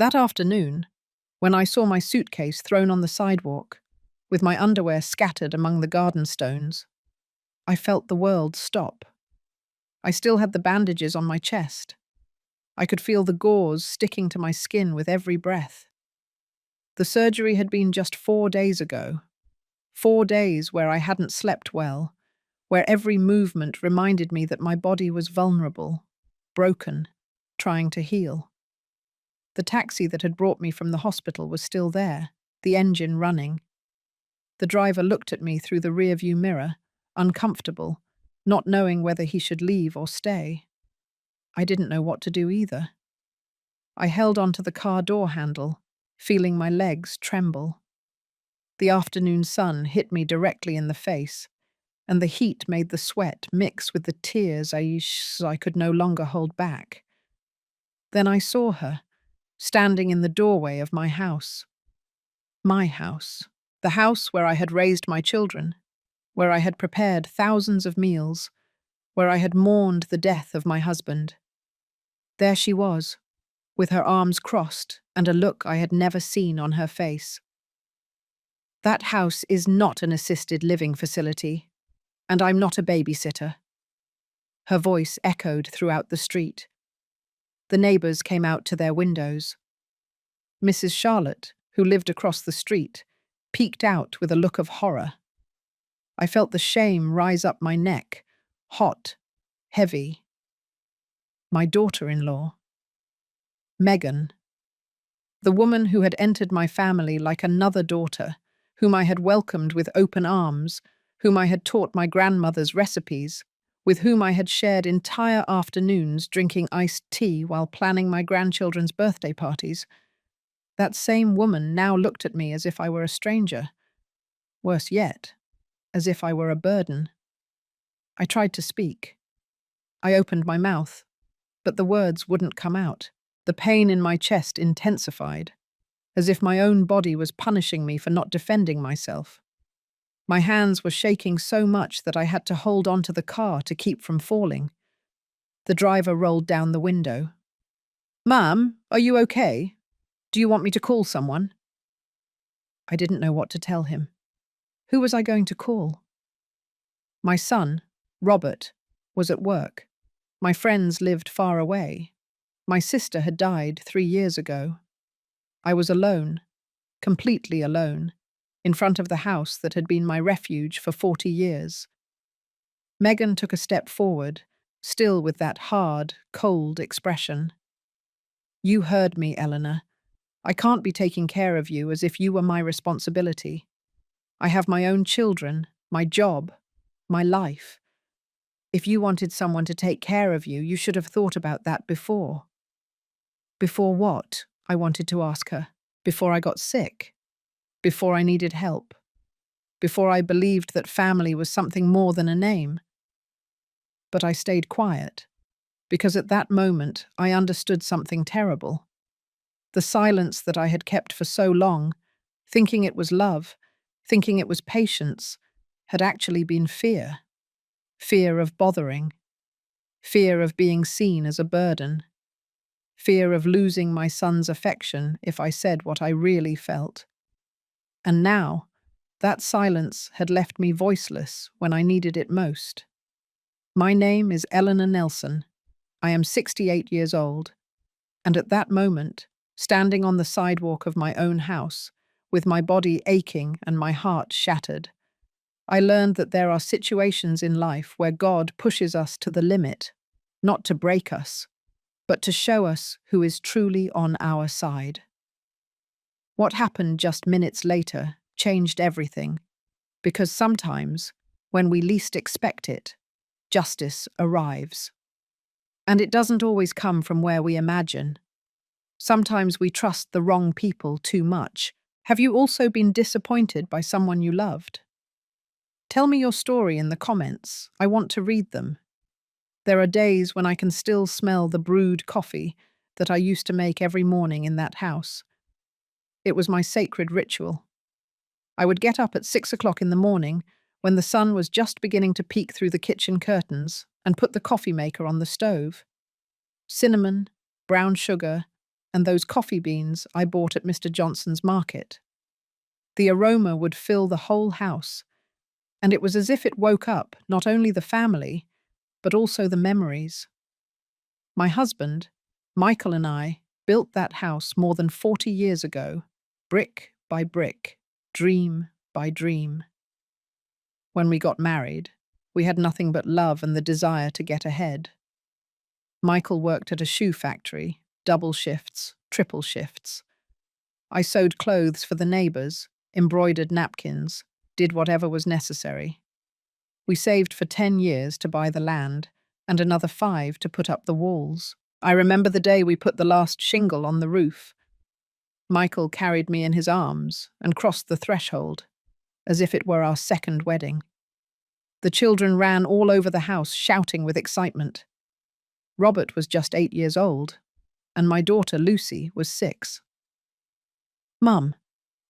That afternoon, when I saw my suitcase thrown on the sidewalk, with my underwear scattered among the garden stones, I felt the world stop. I still had the bandages on my chest. I could feel the gauze sticking to my skin with every breath. The surgery had been just 4 days ago. 4 days where I hadn't slept well, where every movement reminded me that my body was vulnerable, broken, trying to heal. The taxi that had brought me from the hospital was still there, the engine running. The driver looked at me through the rearview mirror, uncomfortable, not knowing whether he should leave or stay. I didn't know what to do either. I held onto the car door handle, feeling my legs tremble. The afternoon sun hit me directly in the face, and the heat made the sweat mix with the tears I could no longer hold back. Then I saw her, standing in the doorway of my house. My house. The house where I had raised my children, where I had prepared thousands of meals, where I had mourned the death of my husband. There she was, with her arms crossed and a look I had never seen on her face. That house is not an assisted living facility, and I'm not a babysitter. Her voice echoed throughout the street. The neighbours came out to their windows. Mrs. Charlotte, who lived across the street, peeked out with a look of horror. I felt the shame rise up my neck, hot, heavy. My daughter-in-law. Megan. The woman who had entered my family like another daughter, whom I had welcomed with open arms, whom I had taught my grandmother's recipes, with whom I had shared entire afternoons drinking iced tea while planning my grandchildren's birthday parties. That same woman now looked at me as if I were a stranger. Worse yet, as if I were a burden. I tried to speak. I opened my mouth, but the words wouldn't come out. The pain in my chest intensified, as if my own body was punishing me for not defending myself. My hands were shaking so much that I had to hold onto the car to keep from falling. The driver rolled down the window. "Ma'am, are you okay? Do you want me to call someone?" I didn't know what to tell him. Who was I going to call? My son, Robert, was at work. My friends lived far away. My sister had died 3 years ago. I was alone, completely alone, in front of the house that had been my refuge for 40 years. Megan took a step forward, still with that hard, cold expression. "You heard me, Eleanor. I can't be taking care of you as if you were my responsibility. I have my own children, my job, my life. If you wanted someone to take care of you, you should have thought about that before." Before what? I wanted to ask her. Before I got sick? Before I needed help? Before I believed that family was something more than a name? But I stayed quiet, because at that moment I understood something terrible. The silence that I had kept for so long, thinking it was love, thinking it was patience, had actually been fear. Fear of bothering. Fear of being seen as a burden. Fear of losing my son's affection if I said what I really felt. And now, that silence had left me voiceless when I needed it most. My name is Eleanor Nelson. I am 68 years old, and at that moment, standing on the sidewalk of my own house, with my body aching and my heart shattered, I learned that there are situations in life where God pushes us to the limit, not to break us, but to show us who is truly on our side. What happened just minutes later changed everything, because sometimes, when we least expect it, justice arrives. And it doesn't always come from where we imagine. Sometimes we trust the wrong people too much. Have you also been disappointed by someone you loved? Tell me your story in the comments. I want to read them. There are days when I can still smell the brewed coffee that I used to make every morning in that house. It was my sacred ritual. I would get up at 6 o'clock in the morning when the sun was just beginning to peek through the kitchen curtains and put the coffee maker on the stove. Cinnamon, brown sugar, and those coffee beans I bought at Mr. Johnson's market. The aroma would fill the whole house, and it was as if it woke up not only the family, but also the memories. My husband, Michael, and I built that house more than 40 years ago, brick by brick, dream by dream. When we got married, we had nothing but love and the desire to get ahead. Michael worked at a shoe factory, double shifts, triple shifts. I sewed clothes for the neighbours, embroidered napkins, did whatever was necessary. We saved for 10 years to buy the land, and another 5 to put up the walls. I remember the day we put the last shingle on the roof. Michael carried me in his arms and crossed the threshold, as if it were our second wedding. The children ran all over the house, shouting with excitement. Robert was just 8 years old, and my daughter Lucy was 6. "Mum,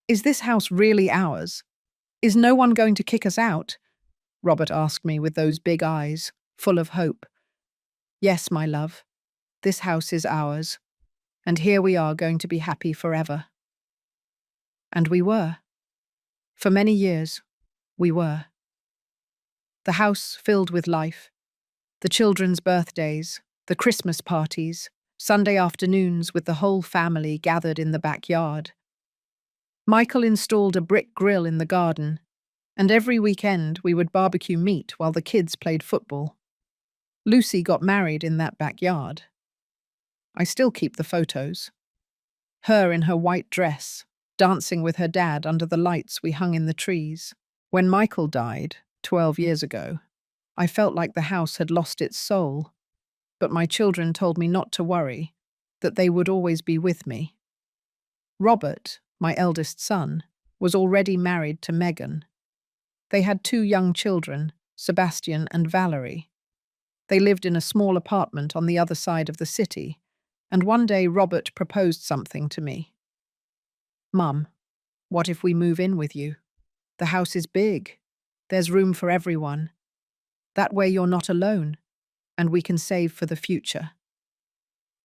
is this house really ours? Is no one going to kick us out?" Robert asked me with those big eyes, full of hope. "Yes, my love, this house is ours, and here we are going to be happy forever." And we were. For many years, we were. The house filled with life, the children's birthdays, the Christmas parties, Sunday afternoons with the whole family gathered in the backyard. Michael installed a brick grill in the garden, and every weekend we would barbecue meat while the kids played football. Lucy got married in that backyard. I still keep the photos. Her in her white dress, dancing with her dad under the lights we hung in the trees. When Michael died, 12 years ago, I felt like the house had lost its soul, but my children told me not to worry, that they would always be with me. Robert, my eldest son, was already married to Megan. They had 2 young children, Sebastian and Valerie. They lived in a small apartment on the other side of the city, and one day Robert proposed something to me. "Mum, what if we move in with you? The house is big. There's room for everyone. That way you're not alone, and we can save for the future."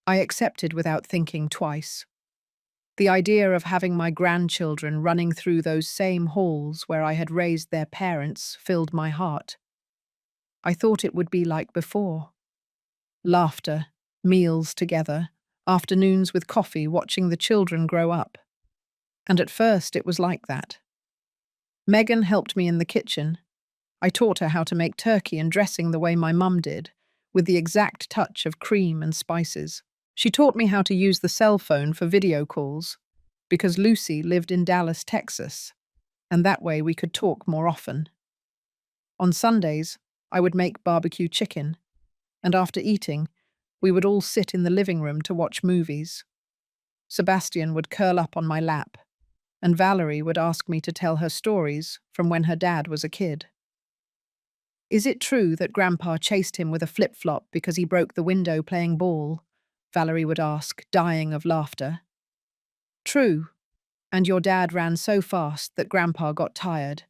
I accepted without thinking twice. The idea of having my grandchildren running through those same halls where I had raised their parents filled my heart. I thought it would be like before. Laughter, meals together, afternoons with coffee watching the children grow up. And at first it was like that. Megan helped me in the kitchen. I taught her how to make turkey and dressing the way my mum did, with the exact touch of cream and spices. She taught me how to use the cell phone for video calls, because Lucy lived in Dallas, Texas, and that way we could talk more often. On Sundays, I would make barbecue chicken, and after eating, we would all sit in the living room to watch movies. Sebastian would curl up on my lap, and Valerie would ask me to tell her stories from when her dad was a kid. "Is it true that Grandpa chased him with a flip-flop because he broke the window playing ball?" Valerie would ask, dying of laughter. "True, and your dad ran so fast that Grandpa got tired,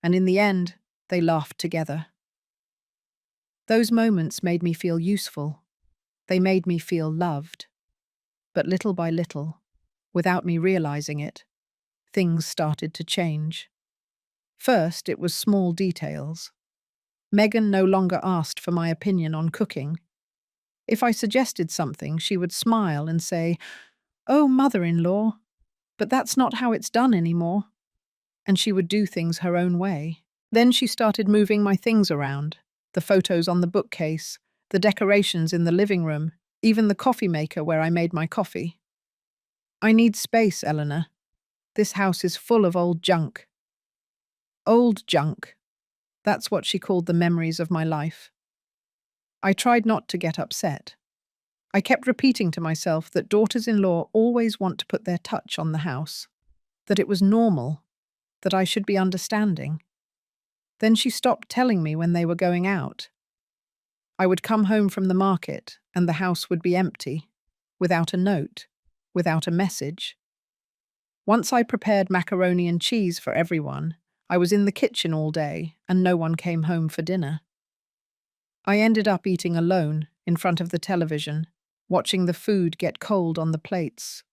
and in the end, they laughed together." Those moments made me feel useful. They made me feel loved. But little by little, without me realizing it, things started to change. First, it was small details. Megan no longer asked for my opinion on cooking. If I suggested something, she would smile and say, "Oh, mother-in-law, but that's not how it's done anymore." And she would do things her own way. Then she started moving my things around, the photos on the bookcase, the decorations in the living room, even the coffee maker where I made my coffee. "I need space, Eleanor. This house is full of old junk." Old junk. That's what she called the memories of my life. I tried not to get upset. I kept repeating to myself that daughters-in-law always want to put their touch on the house, that it was normal, that I should be understanding. Then she stopped telling me when they were going out. I would come home from the market and the house would be empty, without a note, without a message. Once I prepared macaroni and cheese for everyone, I was in the kitchen all day and no one came home for dinner. I ended up eating alone in front of the television, watching the food get cold on the plates.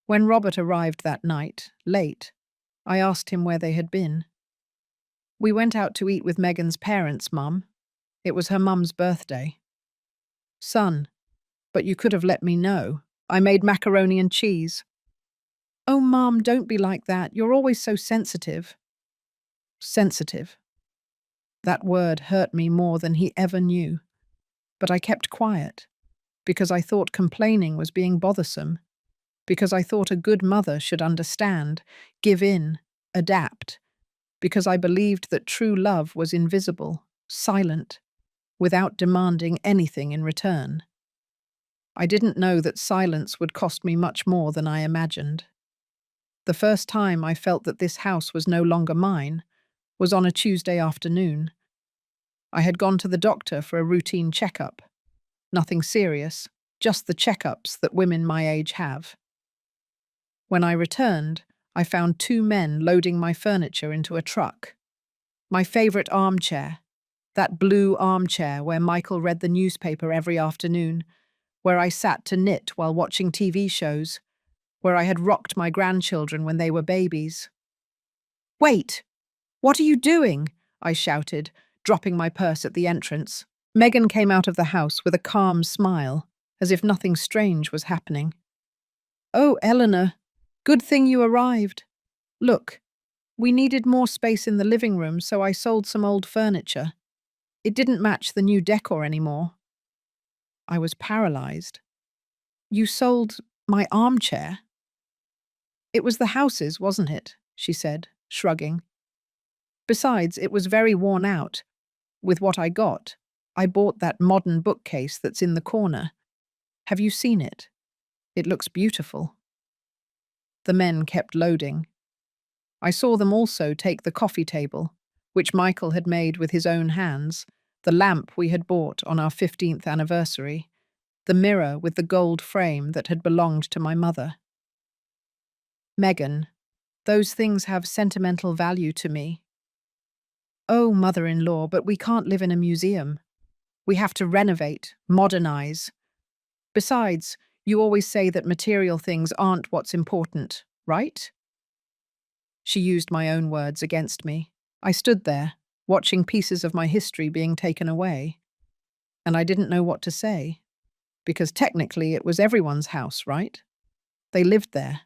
When Robert arrived that night, late, I asked him where they had been. We went out to eat with Megan's parents, Mum. It was her mum's birthday. Son, but you could have let me know. I made macaroni and cheese. Oh, Mum, don't be like that. You're always so sensitive. Sensitive. That word hurt me more than he ever knew. But I kept quiet, because I thought complaining was being bothersome, because I thought a good mother should understand, give in, adapt, because I believed that true love was invisible, silent, without demanding anything in return. I didn't know that silence would cost me much more than I imagined. The first time I felt that this house was no longer mine was on a Tuesday afternoon. I had gone to the doctor for a routine checkup. Nothing serious, just the checkups that women my age have. When I returned, I found two men loading my furniture into a truck. My favorite armchair, that blue armchair where Michael read the newspaper every afternoon, where I sat to knit while watching TV shows, where I had rocked my grandchildren when they were babies. Wait! What are you doing? I shouted, dropping my purse at the entrance. Megan came out of the house with a calm smile, as if nothing strange was happening. Oh, Eleanor, good thing you arrived. Look, we needed more space in the living room, so I sold some old furniture. It didn't match the new decor anymore. I was paralyzed. You sold my armchair? It was the house's, wasn't it? She said, shrugging. Besides, it was very worn out. With what I got, I bought that modern bookcase that's in the corner. Have you seen it? It looks beautiful. The men kept loading. I saw them also take the coffee table, which Michael had made with his own hands, the lamp we had bought on our 15th anniversary, the mirror with the gold frame that had belonged to my mother. Megan, those things have sentimental value to me. Oh, mother-in-law, but we can't live in a museum. We have to renovate, modernize. Besides, you always say that material things aren't what's important, right? She used my own words against me. I stood there, watching pieces of my history being taken away. And I didn't know what to say. Because technically it was everyone's house, right? They lived there.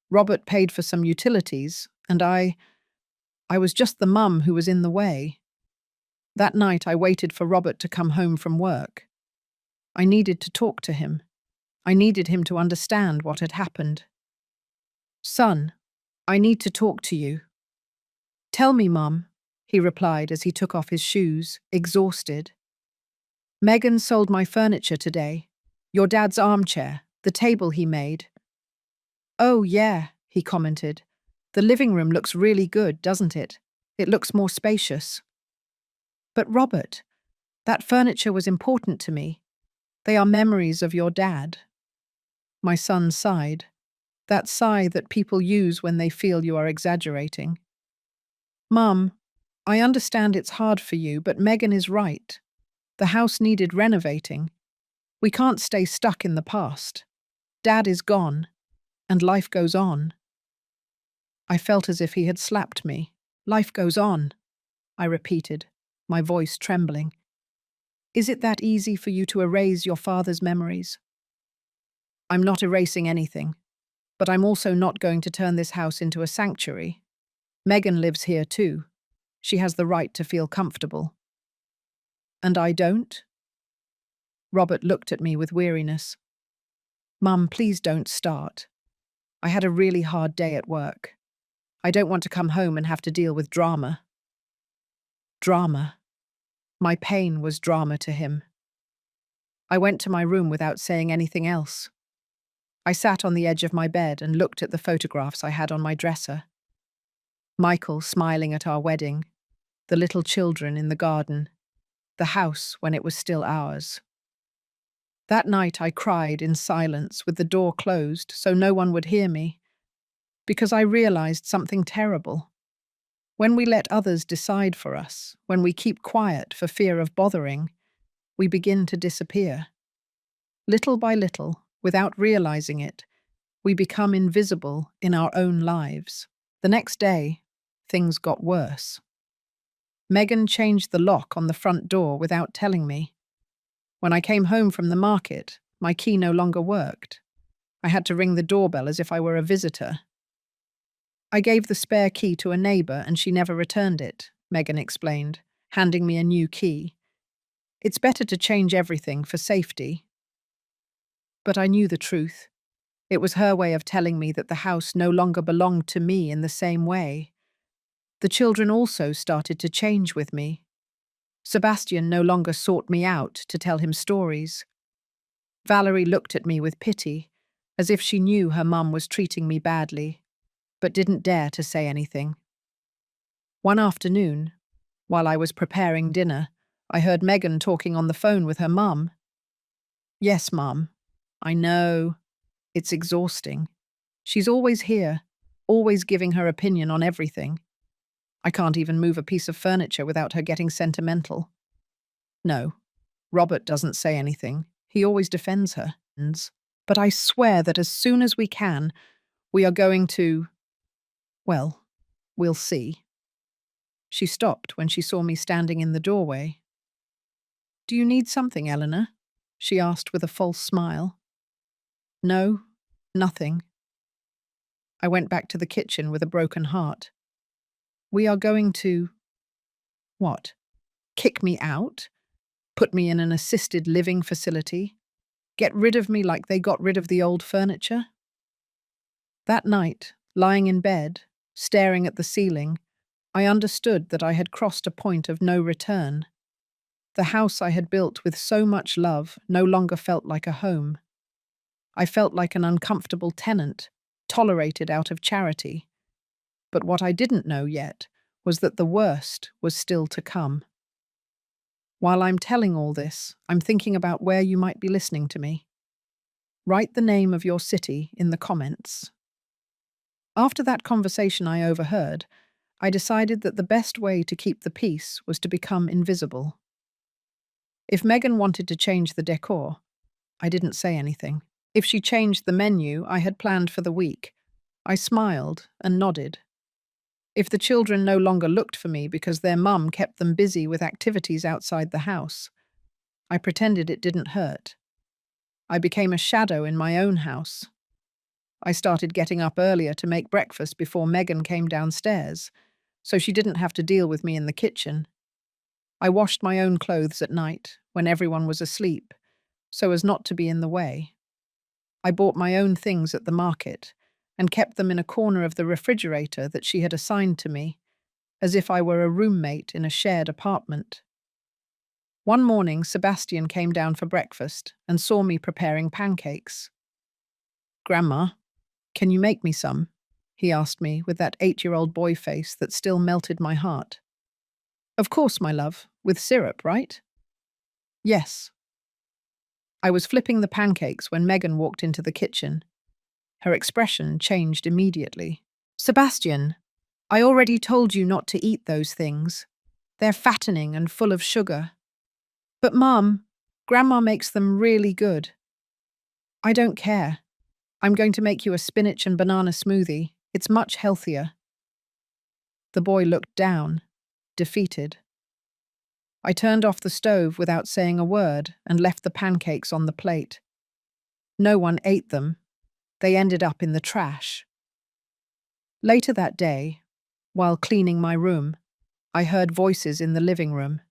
Robert paid for some utilities, and I was just the mum who was in the way. That night I waited for Robert to come home from work. I needed to talk to him. I needed him to understand what had happened. Son, I need to talk to you. Tell me, Mum, he replied as he took off his shoes, exhausted. Megan sold my furniture today. Your dad's armchair, the table he made. Oh, yeah, he commented. The living room looks really good, doesn't it? It looks more spacious. But Robert, that furniture was important to me. They are memories of your dad. My son sighed. That sigh that people use when they feel you are exaggerating. Mum, I understand it's hard for you, but Megan is right. The house needed renovating. We can't stay stuck in the past. Dad is gone, and life goes on. I felt as if he had slapped me. Life goes on, I repeated, my voice trembling. Is it that easy for you to erase your father's memories? I'm not erasing anything, but I'm also not going to turn this house into a sanctuary. Megan lives here too. She has the right to feel comfortable. And I don't? Robert looked at me with weariness. Mum, please don't start. I had a really hard day at work. I don't want to come home and have to deal with drama. Drama. My pain was drama to him. I went to my room without saying anything else. I sat on the edge of my bed and looked at the photographs I had on my dresser. Michael smiling at our wedding, the little children in the garden, the house when it was still ours. That night I cried in silence with the door closed so no one would hear me, because I realized something terrible. When we let others decide for us, when we keep quiet for fear of bothering, we begin to disappear. Little by little, without realizing it, we become invisible in our own lives. The next day, things got worse. Megan changed the lock on the front door without telling me. When I came home from the market, my key no longer worked. I had to ring the doorbell as if I were a visitor. I gave the spare key to a neighbor and she never returned it, Megan explained, handing me a new key. It's better to change everything for safety. But I knew the truth. It was her way of telling me that the house no longer belonged to me in the same way. The children also started to change with me. Sebastian no longer sought me out to tell him stories. Valerie looked at me with pity, as if she knew her mum was treating me badly, but didn't dare to say anything. One afternoon, while I was preparing dinner, I heard Megan talking on the phone with her mum. "Yes, Mum. I know. It's exhausting. She's always here, always giving her opinion on everything. I can't even move a piece of furniture without her getting sentimental. No, Robert doesn't say anything. He always defends her. But I swear that as soon as we can, we are going to, well, we'll see." She stopped when she saw me standing in the doorway. "Do you need something, Eleanor?" she asked with a false smile. "No, nothing." I went back to the kitchen with a broken heart. "We are going to—" What? Kick me out? Put me in an assisted living facility? Get rid of me like they got rid of the old furniture? That night, lying in bed, staring at the ceiling, I understood that I had crossed a point of no return. The house I had built with so much love no longer felt like a home. I felt like an uncomfortable tenant, tolerated out of charity. But what I didn't know yet was that the worst was still to come. While I'm telling all this, I'm thinking about where you might be listening to me. Write the name of your city in the comments. After that conversation I overheard, I decided that the best way to keep the peace was to become invisible. If Megan wanted to change the decor, I didn't say anything. If she changed the menu I had planned for the week, I smiled and nodded. If the children no longer looked for me because their mum kept them busy with activities outside the house, I pretended it didn't hurt. I became a shadow in my own house. I started getting up earlier to make breakfast before Megan came downstairs, so she didn't have to deal with me in the kitchen. I washed my own clothes at night, when everyone was asleep, so as not to be in the way. I bought my own things at the market and kept them in a corner of the refrigerator that she had assigned to me, as if I were a roommate in a shared apartment. One morning, Sebastian came down for breakfast and saw me preparing pancakes. "Grandma, can you make me some?" he asked me with that 8-year-old boy face that still melted my heart. "Of course, my love, with syrup, right?" "Yes." I was flipping the pancakes when Megan walked into the kitchen. Her expression changed immediately. "Sebastian, I already told you not to eat those things. They're fattening and full of sugar." "But Mum, Grandma makes them really good." "I don't care. I'm going to make you a spinach and banana smoothie. It's much healthier." The boy looked down, defeated. I turned off the stove without saying a word and left the pancakes on the plate. No one ate them. They ended up in the trash. Later that day, while cleaning my room, I heard voices in the living room.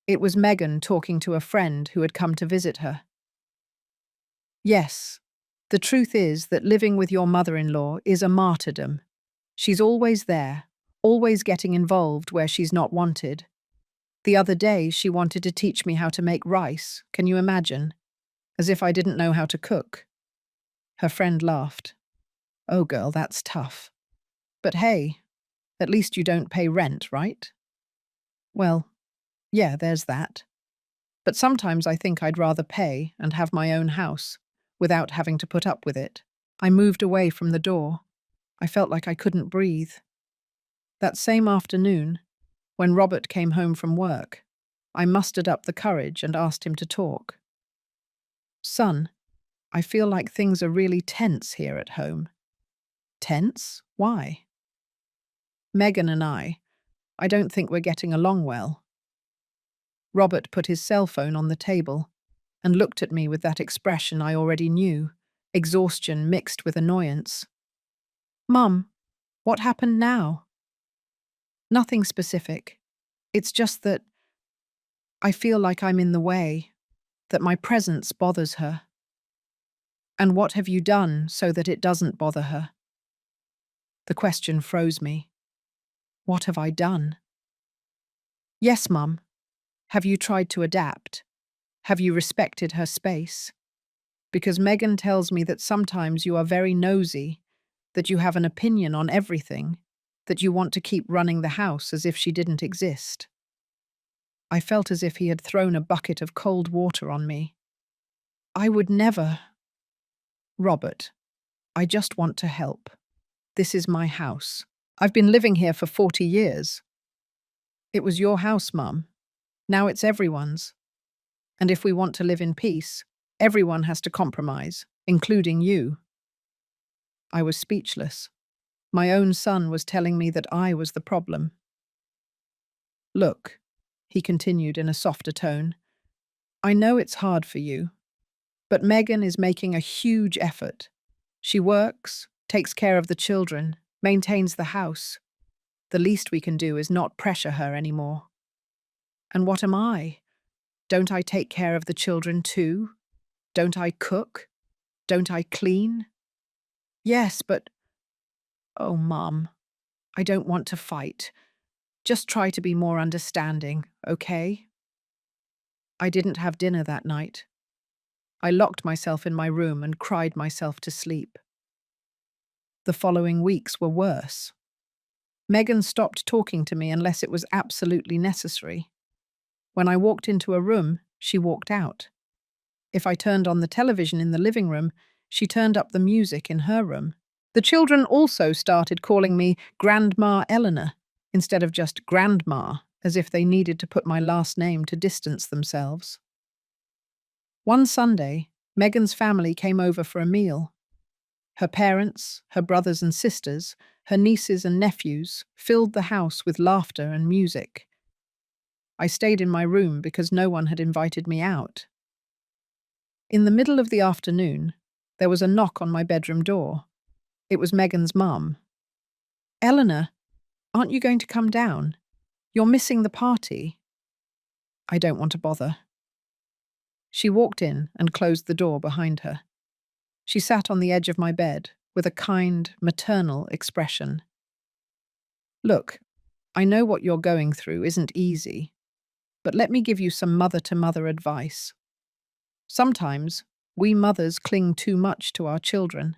It was Megan talking to a friend who had come to visit her. "Yes, the truth is that living with your mother-in-law is a martyrdom. She's always there, always getting involved where she's not wanted. The other day she wanted to teach me how to make rice, can you imagine? As if I didn't know how to cook." Her friend laughed. "Oh girl, that's tough. But hey, at least you don't pay rent, right?" "Well, yeah, there's that. But sometimes I think I'd rather pay and have my own house, without having to put up with it." I moved away from the door. I felt like I couldn't breathe. That same afternoon, when Robert came home from work, I mustered up the courage and asked him to talk. Son, I feel like things are really tense here at home. Tense? Why? Megan and I don't think we're getting along well. Robert put his cell phone on the table and looked at me with that expression I already knew, exhaustion mixed with annoyance. Mum, what happened now? Nothing specific. It's just that I feel like I'm in the way, that my presence bothers her. And what have you done so that it doesn't bother her? The question froze me. What have I done? Yes, Mum. Have you tried to adapt? Have you respected her space? Because Megan tells me that sometimes you are very nosy, that you have an opinion on everything, that you want to keep running the house as if she didn't exist. I felt as if he had thrown a bucket of cold water on me. I would never. Robert, I just want to help. This is my house. I've been living here for 40 years. It was your house, Mum. Now it's everyone's. And if we want to live in peace, everyone has to compromise, including you. I was speechless. My own son was telling me that I was the problem. Look, he continued in a softer tone, I know it's hard for you, but Megan is making a huge effort. She works, takes care of the children, maintains the house. The least we can do is not pressure her anymore. And what am I? Don't I take care of the children too? Don't I cook? Don't I clean? Yes, but... Oh, Mum, I don't want to fight. Just try to be more understanding, okay? I didn't have dinner that night. I locked myself in my room and cried myself to sleep. The following weeks were worse. Megan stopped talking to me unless it was absolutely necessary. When I walked into a room, she walked out. If I turned on the television in the living room, she turned up the music in her room. The children also started calling me Grandma Eleanor, instead of just Grandma, as if they needed to put my last name to distance themselves. One Sunday, Megan's family came over for a meal. Her parents, her brothers and sisters, her nieces and nephews filled the house with laughter and music. I stayed in my room because no one had invited me out. In the middle of the afternoon, there was a knock on my bedroom door. It was Megan's mum. Eleanor, aren't you going to come down? You're missing the party. I don't want to bother. She walked in and closed the door behind her. She sat on the edge of my bed with a kind, maternal expression. Look, I know what you're going through isn't easy, but let me give you some mother-to-mother advice. Sometimes, we mothers cling too much to our children,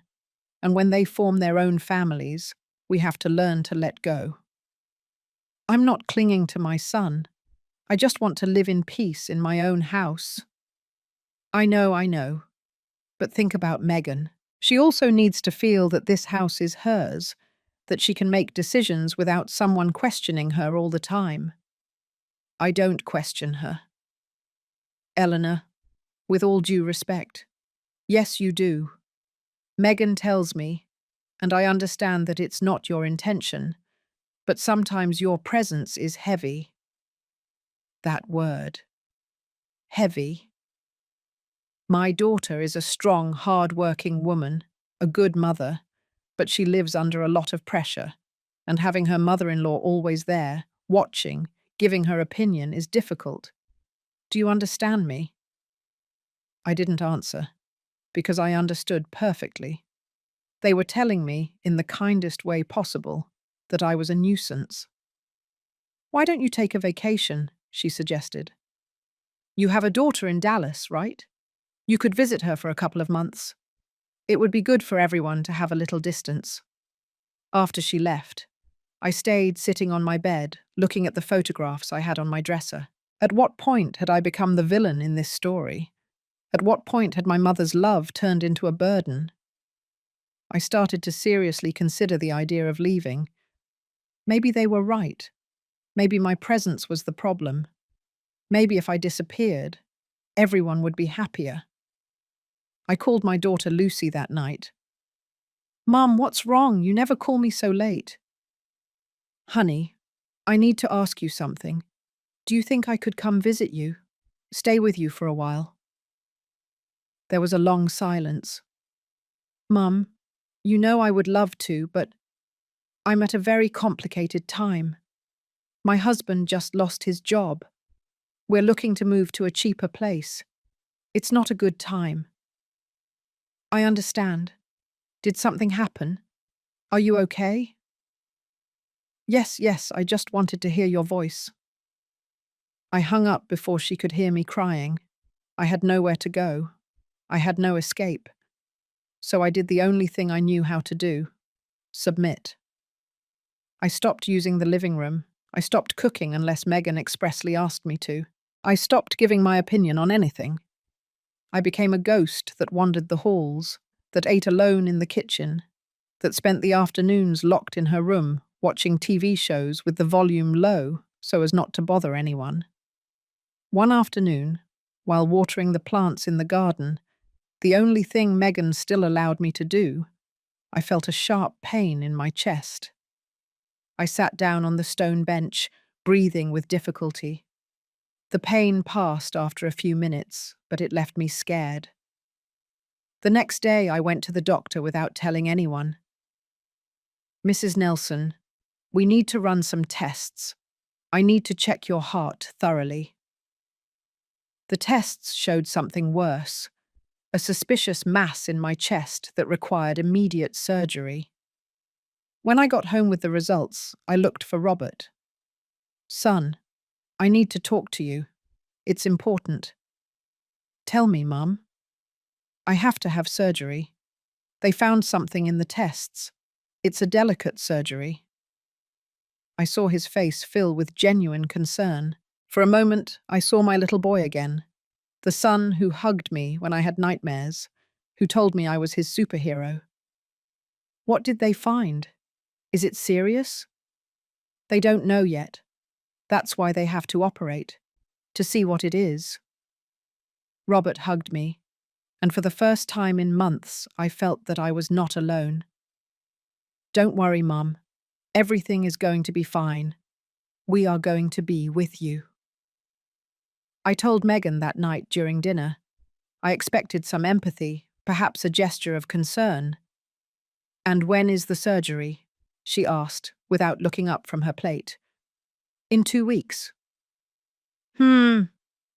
and when they form their own families, we have to learn to let go. I'm not clinging to my son. I just want to live in peace in my own house. I know. But think about Megan. She also needs to feel that this house is hers, that she can make decisions without someone questioning her all the time. I don't question her. Eleanor, with all due respect, yes, you do. Megan tells me, and I understand that it's not your intention, but sometimes your presence is heavy. That word. Heavy. My daughter is a strong, hard-working woman, a good mother, but she lives under a lot of pressure, and having her mother-in-law always there, watching, giving her opinion is difficult. Do you understand me? I didn't answer, because I understood perfectly. They were telling me, in the kindest way possible, that I was a nuisance. Why don't you take a vacation? She suggested. You have a daughter in Dallas, right? You could visit her for a couple of months. It would be good for everyone to have a little distance. After she left, I stayed sitting on my bed, looking at the photographs I had on my dresser. At what point had I become the villain in this story? At what point had my mother's love turned into a burden? I started to seriously consider the idea of leaving. Maybe they were right. Maybe my presence was the problem. Maybe if I disappeared, everyone would be happier. I called my daughter Lucy that night. "Mum, what's wrong? You never call me so late." "Honey, I need to ask you something. Do you think I could come visit you? Stay with you for a while?" There was a long silence. "Mum, you know I would love to, but I'm at a very complicated time. My husband just lost his job. We're looking to move to a cheaper place. It's not a good time." "I understand. Did something happen? Are you okay?" Yes, I just wanted to hear your voice." I hung up before she could hear me crying. I had nowhere to go. I had no escape. So I did the only thing I knew how to do: submit. I stopped using the living room. I stopped cooking unless Megan expressly asked me to. I stopped giving my opinion on anything. I became a ghost that wandered the halls, that ate alone in the kitchen, that spent the afternoons locked in her room, watching TV shows with the volume low so as not to bother anyone. One afternoon, while watering the plants in the garden, the only thing Megan still allowed me to do, I felt a sharp pain in my chest. I sat down on the stone bench, breathing with difficulty. The pain passed after a few minutes, but it left me scared. The next day I went to the doctor without telling anyone. "Mrs. Nelson, we need to run some tests. I need to check your heart thoroughly." The tests showed something worse, a suspicious mass in my chest that required immediate surgery. When I got home with the results, I looked for Robert. "Son, I need to talk to you. It's important." "Tell me, Mum." "I have to have surgery. They found something in the tests. It's a delicate surgery." I saw his face fill with genuine concern. For a moment, I saw my little boy again, the son who hugged me when I had nightmares, who told me I was his superhero. "What did they find? Is it serious?" "They don't know yet. That's why they have to operate, to see what it is." Robert hugged me, and for the first time in months, I felt that I was not alone. "Don't worry, Mum. Everything is going to be fine. We are going to be with you." I told Megan that night during dinner. I expected some empathy, perhaps a gesture of concern. "And when is the surgery?" she asked, without looking up from her plate. "In 2 weeks."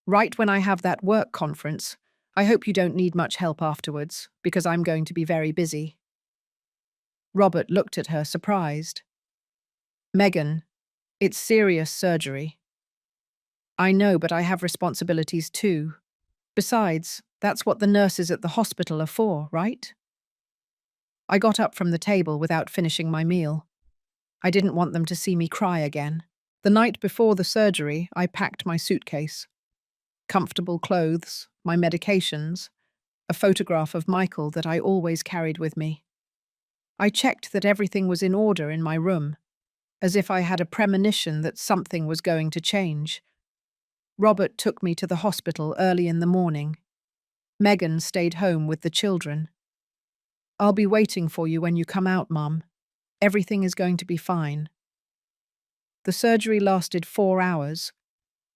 Right when I have that work conference. I hope you don't need much help afterwards, because I'm going to be very busy." Robert looked at her, surprised. "Megan, it's serious surgery." "I know, but I have responsibilities too. Besides, that's what the nurses at the hospital are for, right?" I got up from the table without finishing my meal. I didn't want them to see me cry again. The night before the surgery, I packed my suitcase. Comfortable clothes, my medications, a photograph of Michael that I always carried with me. I checked that everything was in order in my room, as if I had a premonition that something was going to change. Robert took me to the hospital early in the morning. Megan stayed home with the children. "I'll be waiting for you when you come out, Mum. Everything is going to be fine." The surgery lasted 4 hours.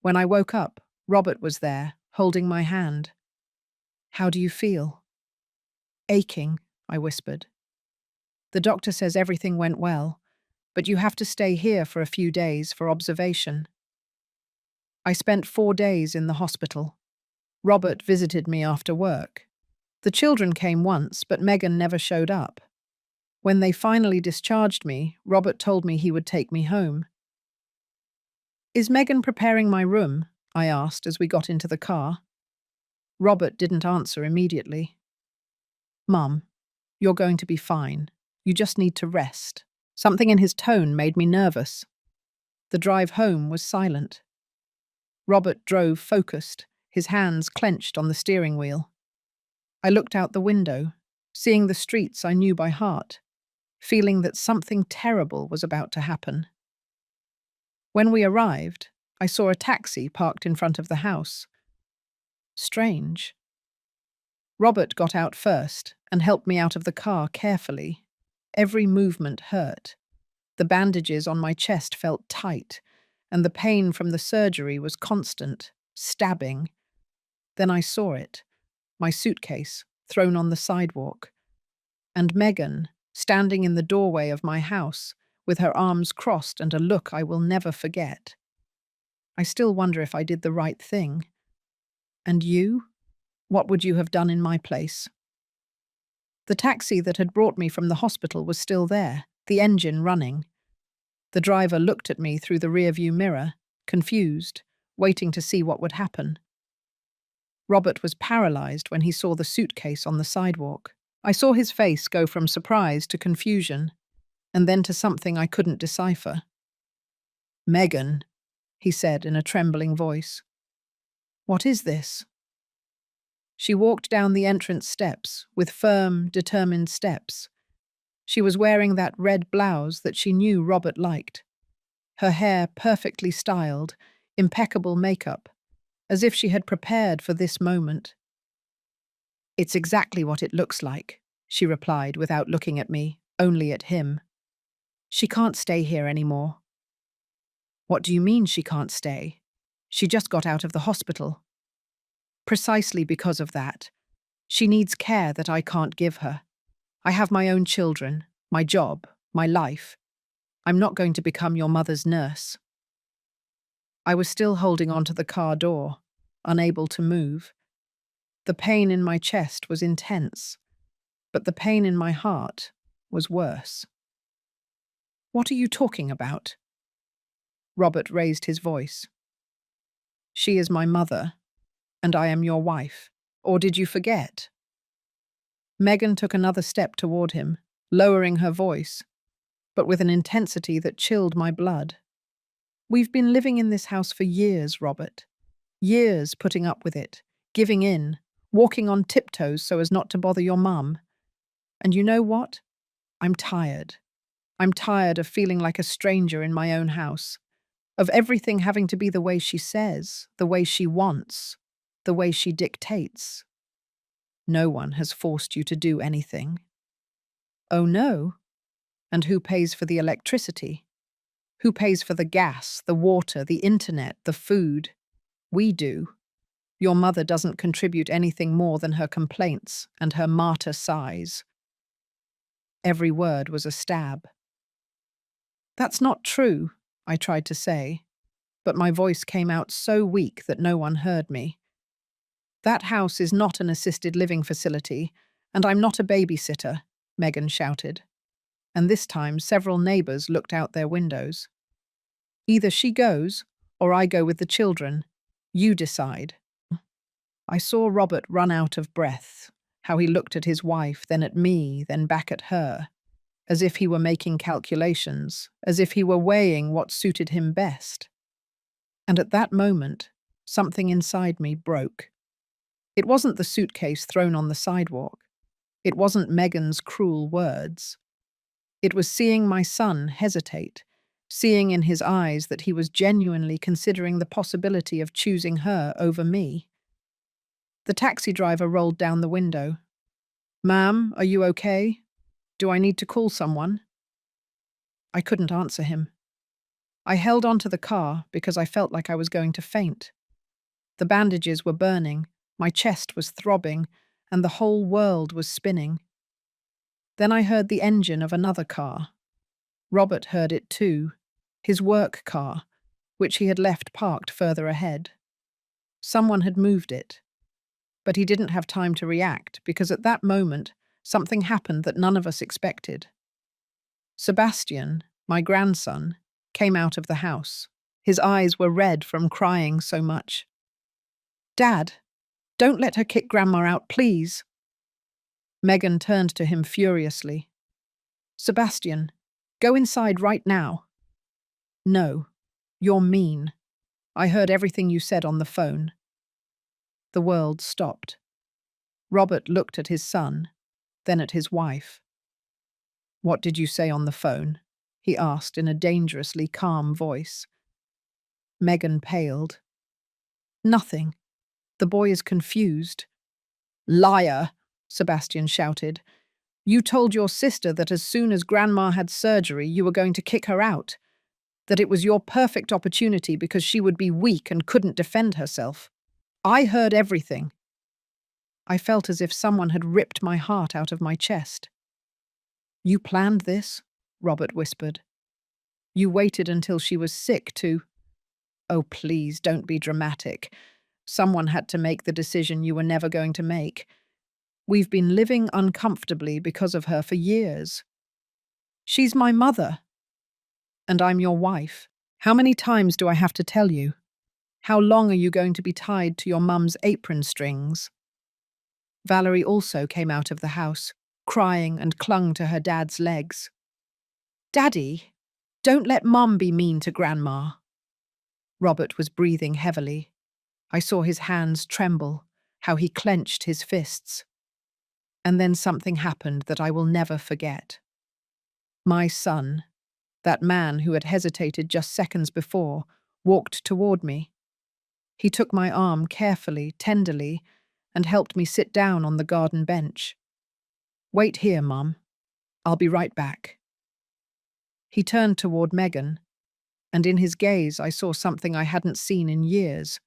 When I woke up, Robert was there, holding my hand. "How do you feel?" "Aching," I whispered. "The doctor says everything went well, but you have to stay here for a few days for observation." I spent 4 days in the hospital. Robert visited me after work. The children came once, but Megan never showed up. When they finally discharged me, Robert told me he would take me home. "Is Megan preparing my room?" I asked as we got into the car. Robert didn't answer immediately. "Mum, you're going to be fine. You just need to rest." Something in his tone made me nervous. The drive home was silent. Robert drove focused, his hands clenched on the steering wheel. I looked out the window, seeing the streets I knew by heart, feeling that something terrible was about to happen. When we arrived, I saw a taxi parked in front of the house. Strange. Robert got out first and helped me out of the car carefully. Every movement hurt. The bandages on my chest felt tight, and the pain from the surgery was constant, stabbing. Then I saw it, my suitcase, thrown on the sidewalk, and Megan, standing in the doorway of my house, with her arms crossed and a look I will never forget. I still wonder if I did the right thing. And you? What would you have done in my place? The taxi that had brought me from the hospital was still there, the engine running. The driver looked at me through the rearview mirror, confused, waiting to see what would happen. Robert was paralyzed when he saw the suitcase on the sidewalk. I saw his face go from surprise to confusion, and then to something I couldn't decipher. "Megan," he said in a trembling voice. "What is this?" She walked down the entrance steps with firm, determined steps. She was wearing that red blouse that she knew Robert liked. Her hair perfectly styled, impeccable makeup, as if she had prepared for this moment. "It's exactly what it looks like," she replied without looking at me, only at him. "She can't stay here anymore." "What do you mean she can't stay? She just got out of the hospital." "Precisely because of that. She needs care that I can't give her. I have my own children, my job, my life. I'm not going to become your mother's nurse." I was still holding onto the car door, unable to move. The pain in my chest was intense, but the pain in my heart was worse. "What are you talking about?" Robert raised his voice. "She is my mother, and I am your wife. Or did you forget?" Megan took another step toward him, lowering her voice, but with an intensity that chilled my blood. "We've been living in this house for years, Robert. Years putting up with it, giving in, walking on tiptoes so as not to bother your mum. And you know what? I'm tired. I'm tired of feeling like a stranger in my own house, of everything having to be the way she says, the way she wants, the way she dictates. No one has forced you to do anything." "Oh no? And who pays for the electricity? Who pays for the gas, the water, the internet, the food? We do. Your mother doesn't contribute anything more than her complaints and her martyr sighs." Every word was a stab. "That's not true," I tried to say, but my voice came out so weak that no one heard me. "That house is not an assisted living facility, and I'm not a babysitter," Megan shouted. And this time several neighbors looked out their windows. "Either she goes, or I go with the children. You decide." I saw Robert run out of breath, how he looked at his wife, then at me, then back at her, as if he were making calculations, as if he were weighing what suited him best. And at that moment, something inside me broke. It wasn't the suitcase thrown on the sidewalk. It wasn't Megan's cruel words. It was seeing my son hesitate, seeing in his eyes that he was genuinely considering the possibility of choosing her over me. The taxi driver rolled down the window. "Ma'am, are you okay? Do I need to call someone?" I couldn't answer him. I held onto the car because I felt like I was going to faint. The bandages were burning, my chest was throbbing, and the whole world was spinning. Then I heard the engine of another car. Robert heard it too, his work car, which he had left parked further ahead. Someone had moved it. But he didn't have time to react because at that moment, something happened that none of us expected. Sebastian, my grandson, came out of the house. His eyes were red from crying so much. "Dad, don't let her kick Grandma out, please." Megan turned to him furiously. "Sebastian, go inside right now." "No, you're mean. I heard everything you said on the phone." The world stopped. Robert looked at his son, then at his wife. "What did you say on the phone?" he asked in a dangerously calm voice. Megan paled. "Nothing. The boy is confused. Liar, Sebastian shouted. You told your sister that as soon as Grandma had surgery, you were going to kick her out, that it was your perfect opportunity because she would be weak and couldn't defend herself. I heard everything. I felt as if someone had ripped my heart out of my chest. You planned this? Robert whispered. You waited until she was sick to… Oh, please, don't be dramatic. Someone had to make the decision you were never going to make. We've been living uncomfortably because of her for years. She's my mother. And I'm your wife. How many times do I have to tell you? How long are you going to be tied to your mum's apron strings? Valerie also came out of the house, crying and clung to her dad's legs. Daddy, don't let Mum be mean to Grandma. Robert was breathing heavily. I saw his hands tremble, how he clenched his fists. And then something happened that I will never forget. My son, that man who had hesitated just seconds before, walked toward me. He took my arm carefully, tenderly, and helped me sit down on the garden bench. Wait here, Mum. I'll be right back. He turned toward Megan, and in his gaze I saw something I hadn't seen in years.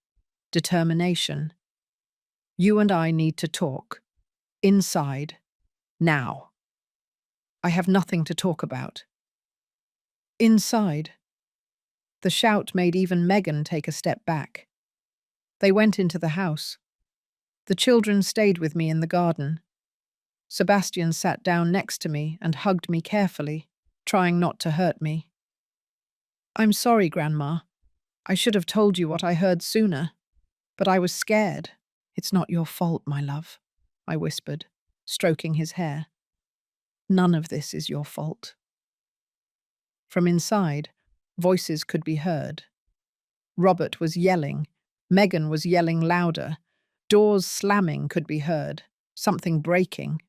Determination. You and I need to talk. Inside. Now. I have nothing to talk about. Inside. The shout made even Megan take a step back. They went into the house. The children stayed with me in the garden. Sebastian sat down next to me and hugged me carefully, trying not to hurt me. I'm sorry, Grandma. I should have told you what I heard sooner, but I was scared. It's not your fault, my love, I whispered, stroking his hair. None of this is your fault. From inside, voices could be heard. Robert was yelling. Megan was yelling louder. Doors slamming could be heard. Something breaking.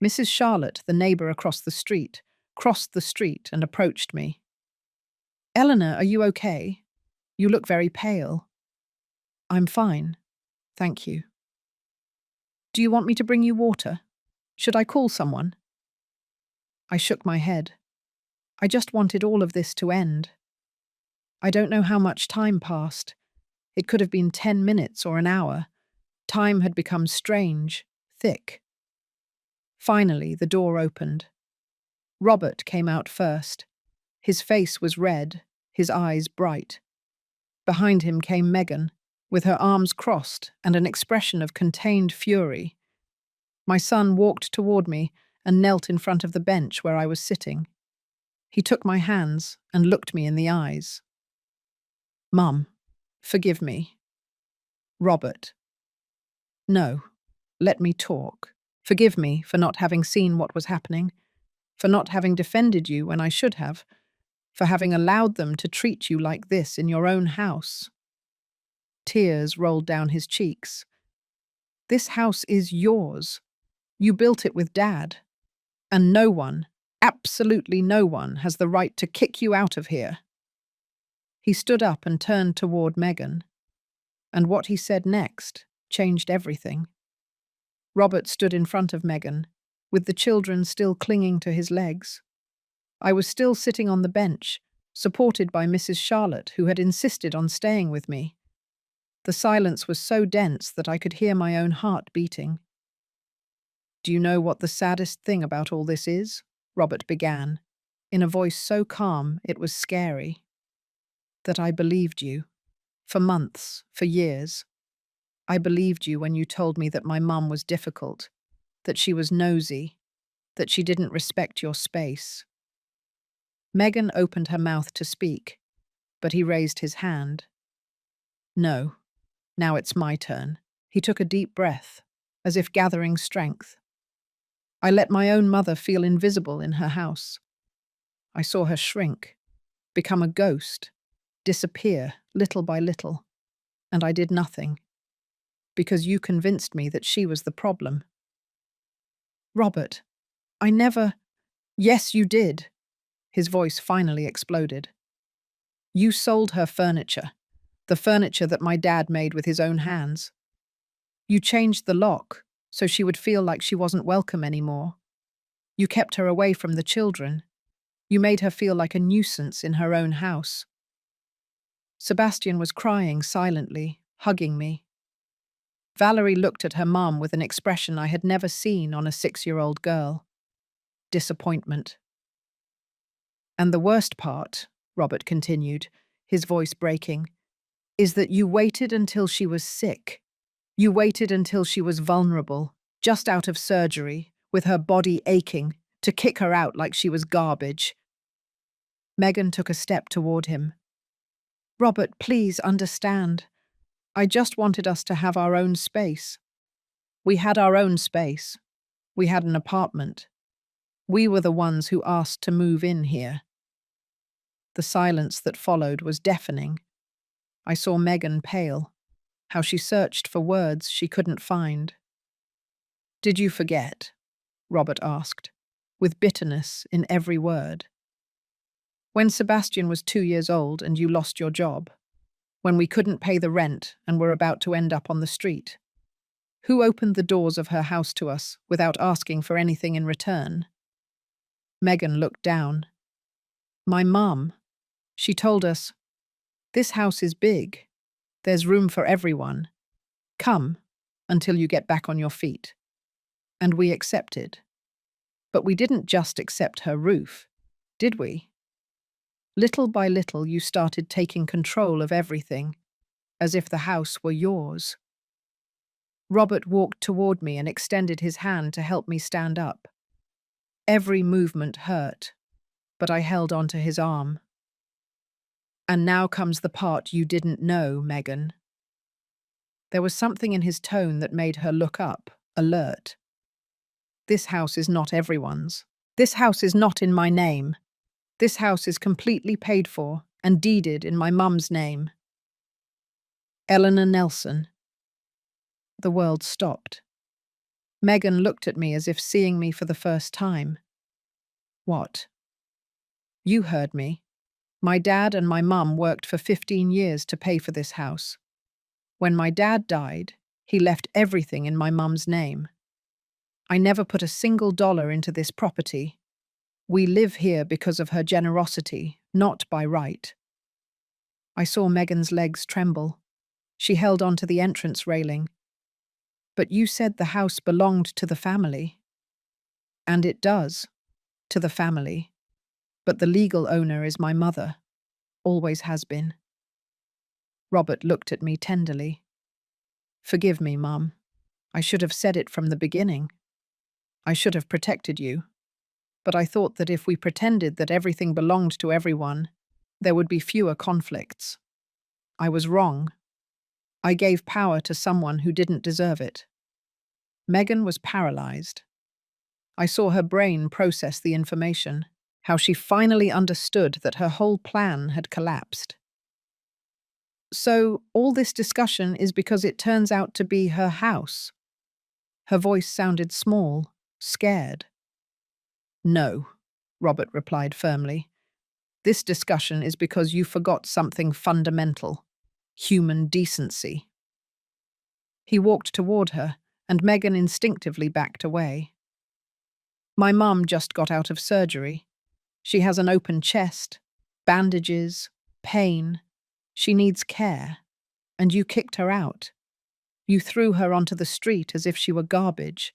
Mrs. Charlotte, the neighbour across the street, crossed the street and approached me. Eleanor, are you okay? You look very pale. I'm fine, thank you. Do you want me to bring you water? Should I call someone? I shook my head. I just wanted all of this to end. I don't know how much time passed. It could have been 10 minutes or an hour. Time had become strange, thick. Finally, the door opened. Robert came out first. His face was red, his eyes bright. Behind him came Megan, with her arms crossed and an expression of contained fury. My son walked toward me and knelt in front of the bench where I was sitting. He took my hands and looked me in the eyes. Mum, forgive me. Robert. No, let me talk. Forgive me for not having seen what was happening, for not having defended you when I should have, for having allowed them to treat you like this in your own house. Tears rolled down his cheeks. This house is yours. You built it with Dad. And no one, absolutely no one, has the right to kick you out of here. He stood up and turned toward Megan. And what he said next changed everything. Robert stood in front of Megan, with the children still clinging to his legs. I was still sitting on the bench, supported by Mrs. Charlotte, who had insisted on staying with me. The silence was so dense that I could hear my own heart beating. Do you know what the saddest thing about all this is? Robert began, in a voice so calm it was scary. That I believed you. For months, for years. I believed you when you told me that my mum was difficult, that she was nosy, that she didn't respect your space. Megan opened her mouth to speak, but he raised his hand. No, now it's my turn. He took a deep breath, as if gathering strength. I let my own mother feel invisible in her house. I saw her shrink, become a ghost, disappear little by little, and I did nothing, because you convinced me that she was the problem. Robert, I never… Yes, you did. His voice finally exploded. You sold her furniture, the furniture that my dad made with his own hands. You changed the lock so she would feel like she wasn't welcome anymore. You kept her away from the children. You made her feel like a nuisance in her own house. Sebastian was crying silently, hugging me. Valerie looked at her mum with an expression I had never seen on a 6-year-old girl. Disappointment. And the worst part, Robert continued, his voice breaking, is that you waited until she was sick. You waited until she was vulnerable, just out of surgery, with her body aching, to kick her out like she was garbage. Megan took a step toward him. Robert, please understand. I just wanted us to have our own space. We had our own space. We had an apartment. We were the ones who asked to move in here. The silence that followed was deafening. I saw Megan pale, how she searched for words she couldn't find. Did you forget? Robert asked, with bitterness in every word. When Sebastian was 2 years old and you lost your job, when we couldn't pay the rent and were about to end up on the street, who opened the doors of her house to us without asking for anything in return? Megan looked down. My mum. She told us, this house is big. There's room for everyone. Come until you get back on your feet. And we accepted. But we didn't just accept her roof, did we? Little by little, you started taking control of everything, as if the house were yours. Robert walked toward me and extended his hand to help me stand up. Every movement hurt, but I held onto his arm. And now comes the part you didn't know, Megan. There was something in his tone that made her look up, alert. This house is not everyone's. This house is not in my name. This house is completely paid for and deeded in my mum's name. Eleanor Nelson. The world stopped. Megan looked at me as if seeing me for the first time. What? You heard me. My dad and my mum worked for 15 years to pay for this house. When my dad died, he left everything in my mum's name. I never put a single dollar into this property. We live here because of her generosity, not by right. I saw Megan's legs tremble. She held onto the entrance railing. But you said the house belonged to the family. And it does, to the family. But the legal owner is my mother. Always has been. Robert looked at me tenderly. Forgive me, Mum. I should have said it from the beginning. I should have protected you. But I thought that if we pretended that everything belonged to everyone, there would be fewer conflicts. I was wrong. I gave power to someone who didn't deserve it. Megan was paralyzed. I saw her brain process the information, how she finally understood that her whole plan had collapsed. So, all this discussion is because it turns out to be her house. Her voice sounded small, scared. No, Robert replied firmly. This discussion is because you forgot something fundamental: human decency. He walked toward her, and Megan instinctively backed away. My mum just got out of surgery. She has an open chest, bandages, pain. She needs care. And you kicked her out. You threw her onto the street as if she were garbage.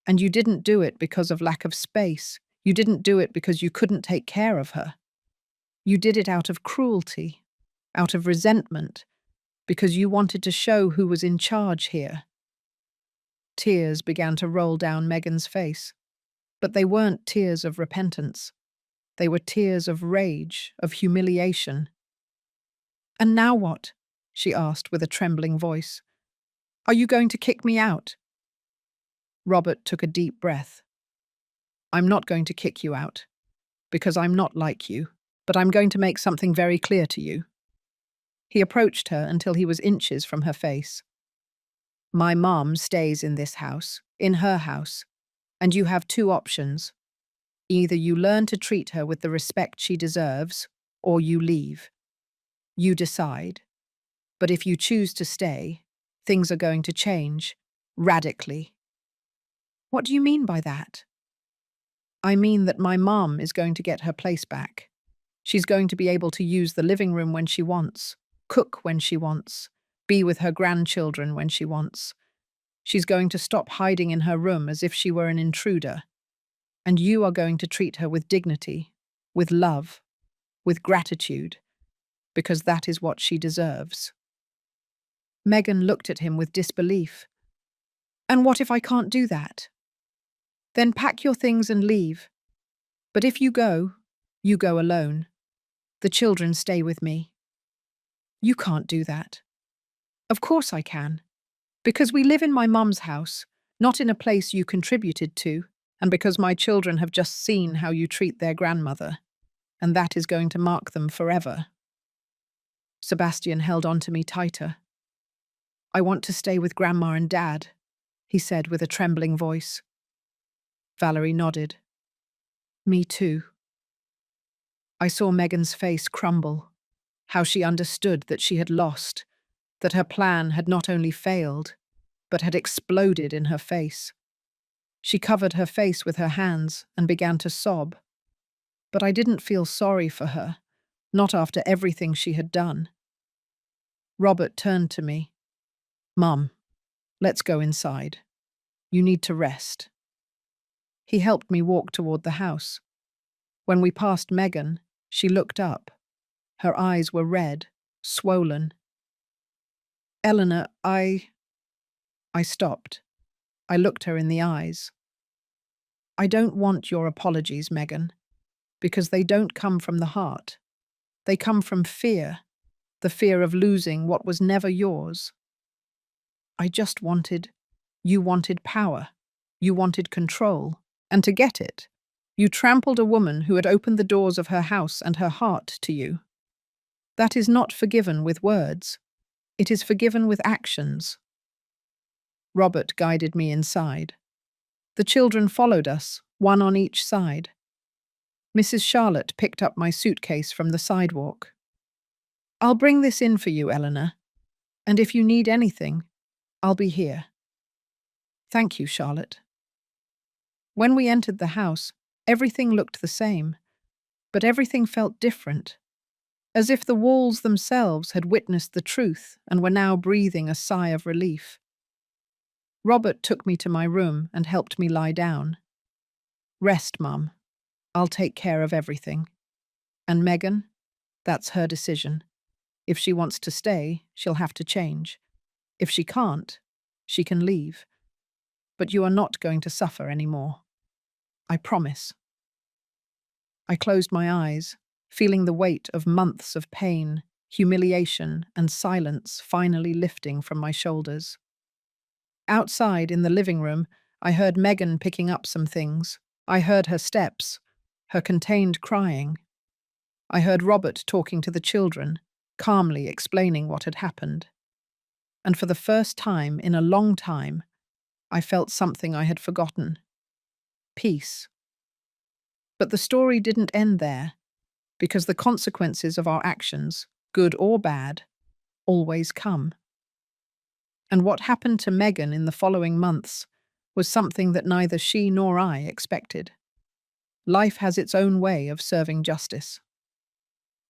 And you didn't do it because of lack of space. You didn't do it because you couldn't take care of her. You did it out of cruelty, out of resentment, because you wanted to show who was in charge here. Tears began to roll down Megan's face, but they weren't tears of repentance. They were tears of rage, of humiliation. And now what? She asked with a trembling voice. Are you going to kick me out? Robert took a deep breath. I'm not going to kick you out, because I'm not like you, but I'm going to make something very clear to you. He approached her until he was inches from her face. My mom stays in this house, in her house, and you have two options. Either you learn to treat her with the respect she deserves, or you leave. You decide. But if you choose to stay, Things are going to change. Radically. What do you mean by that? I mean that my mum is going to get her place back. She's going to be able to use the living room when she wants, cook when she wants, be with her grandchildren when she wants. She's going to stop hiding in her room as if she were an intruder. And you are going to treat her with dignity, with love, with gratitude, because that is what she deserves. Megan looked at him with disbelief. And what if I can't do that? Then pack your things and leave. But if you go alone. The children stay with me. You can't do that. Of course I can. Because we live in my mum's house, not in a place you contributed to, and because my children have just seen how you treat their grandmother, and that is going to mark them forever. Sebastian held on to me tighter. I want to stay with Grandma and Dad, he said with a trembling voice. Valerie nodded. Me too. I saw Megan's face crumble, how she understood that she had lost, that her plan had not only failed, but had exploded in her face. She covered her face with her hands and began to sob. But I didn't feel sorry for her, not after everything she had done. Robert turned to me. Mum, let's go inside. You need to rest. He helped me walk toward the house. When we passed Megan, she looked up. Her eyes were red, swollen. Eleanor, I stopped. I looked her in the eyes. I don't want your apologies, Megan, because they don't come from the heart. They come from fear, the fear of losing what was never yours. You wanted power. You wanted control. And to get it, you trampled a woman who had opened the doors of her house and her heart to you. That is not forgiven with words. It is forgiven with actions. Robert guided me inside. The children followed us, one on each side. Mrs. Charlotte picked up my suitcase from the sidewalk. I'll bring this in for you, Eleanor. And if you need anything, I'll be here. Thank you, Charlotte. When we entered the house, everything looked the same, but everything felt different, as if the walls themselves had witnessed the truth and were now breathing a sigh of relief. Robert took me to my room and helped me lie down. Rest, Mum. I'll take care of everything. And Megan, that's her decision. If she wants to stay, she'll have to change. If she can't, she can leave. But you are not going to suffer anymore. I promise. I closed my eyes, feeling the weight of months of pain, humiliation, and silence finally lifting from my shoulders. Outside in the living room, I heard Megan picking up some things. I heard her steps, her contained crying. I heard Robert talking to the children, calmly explaining what had happened. And for the first time in a long time, I felt something I had forgotten. Peace. But the story didn't end there, because the consequences of our actions, good or bad, always come. And what happened to Megan in the following months was something that neither she nor I expected. Life has its own way of serving justice.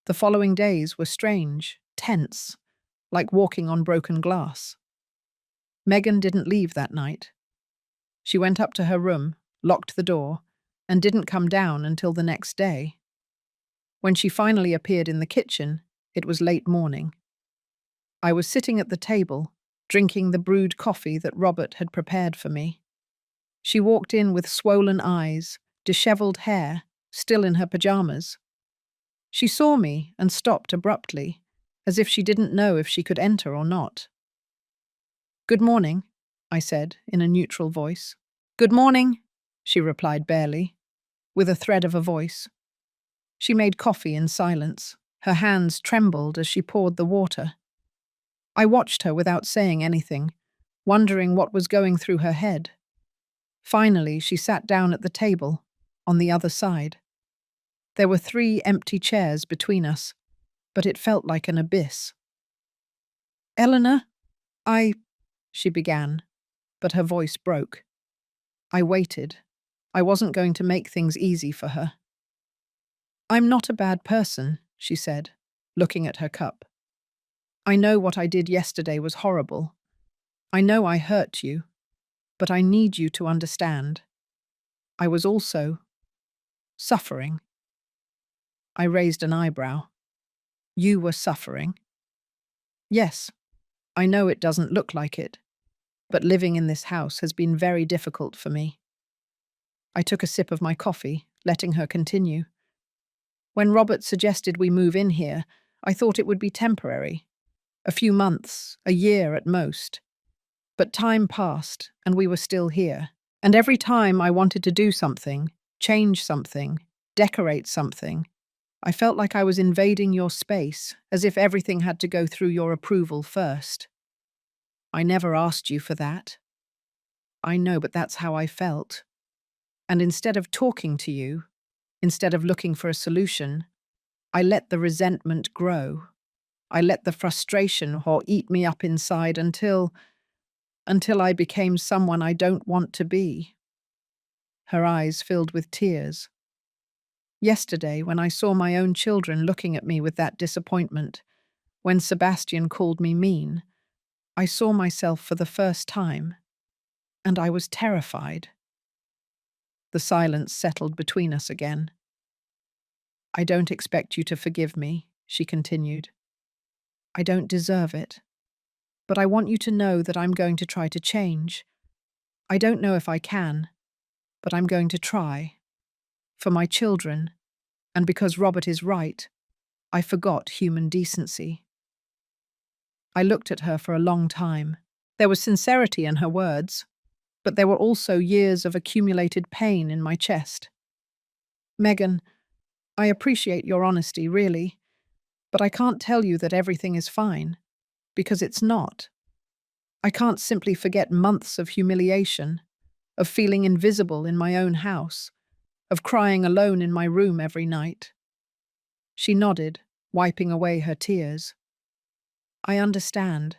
The following days were strange, tense, like walking on broken glass. Megan didn't leave that night. She went up to her room, locked the door, and didn't come down until the next day. When she finally appeared in the kitchen, it was late morning. I was sitting at the table, drinking the brewed coffee that Robert had prepared for me. She walked in with swollen eyes, disheveled hair, still in her pajamas. She saw me and stopped abruptly, as if she didn't know if she could enter or not. "Good morning," I said in a neutral voice. "Good morning," she replied barely, with a thread of a voice. She made coffee in silence. Her hands trembled as she poured the water. I watched her without saying anything, wondering what was going through her head. Finally, she sat down at the table, on the other side. There were 3 empty chairs between us, but it felt like an abyss. "Eleanor, I she began, but her voice broke. I waited. I wasn't going to make things easy for her. I'm not a bad person, she said, looking at her cup. I know what I did yesterday was horrible. I know I hurt you, but I need you to understand. I was also suffering. I raised an eyebrow. You were suffering? Yes, I know it doesn't look like it, but living in this house has been very difficult for me. I took a sip of my coffee, letting her continue. When Robert suggested we move in here, I thought it would be temporary. A few months, a year at most. But time passed, and we were still here. And every time I wanted to do something, change something, decorate something, I felt like I was invading your space, as if everything had to go through your approval first. I never asked you for that. I know, but that's how I felt. And instead of talking to you, instead of looking for a solution, I let the resentment grow. I let the frustration eat me up inside until I became someone I don't want to be. Her eyes filled with tears. Yesterday, when I saw my own children looking at me with that disappointment, when Sebastian called me mean, I saw myself for the first time, and I was terrified. The silence settled between us again. I don't expect you to forgive me, she continued. I don't deserve it. But I want you to know that I'm going to try to change. I don't know if I can, but I'm going to try. For my children, and because Robert is right, I forgot human decency. I looked at her for a long time. There was sincerity in her words, but there were also years of accumulated pain in my chest. Megan, I appreciate your honesty, really, but I can't tell you that everything is fine, because it's not. I can't simply forget months of humiliation, of feeling invisible in my own house, of crying alone in my room every night. She nodded, wiping away her tears. I understand,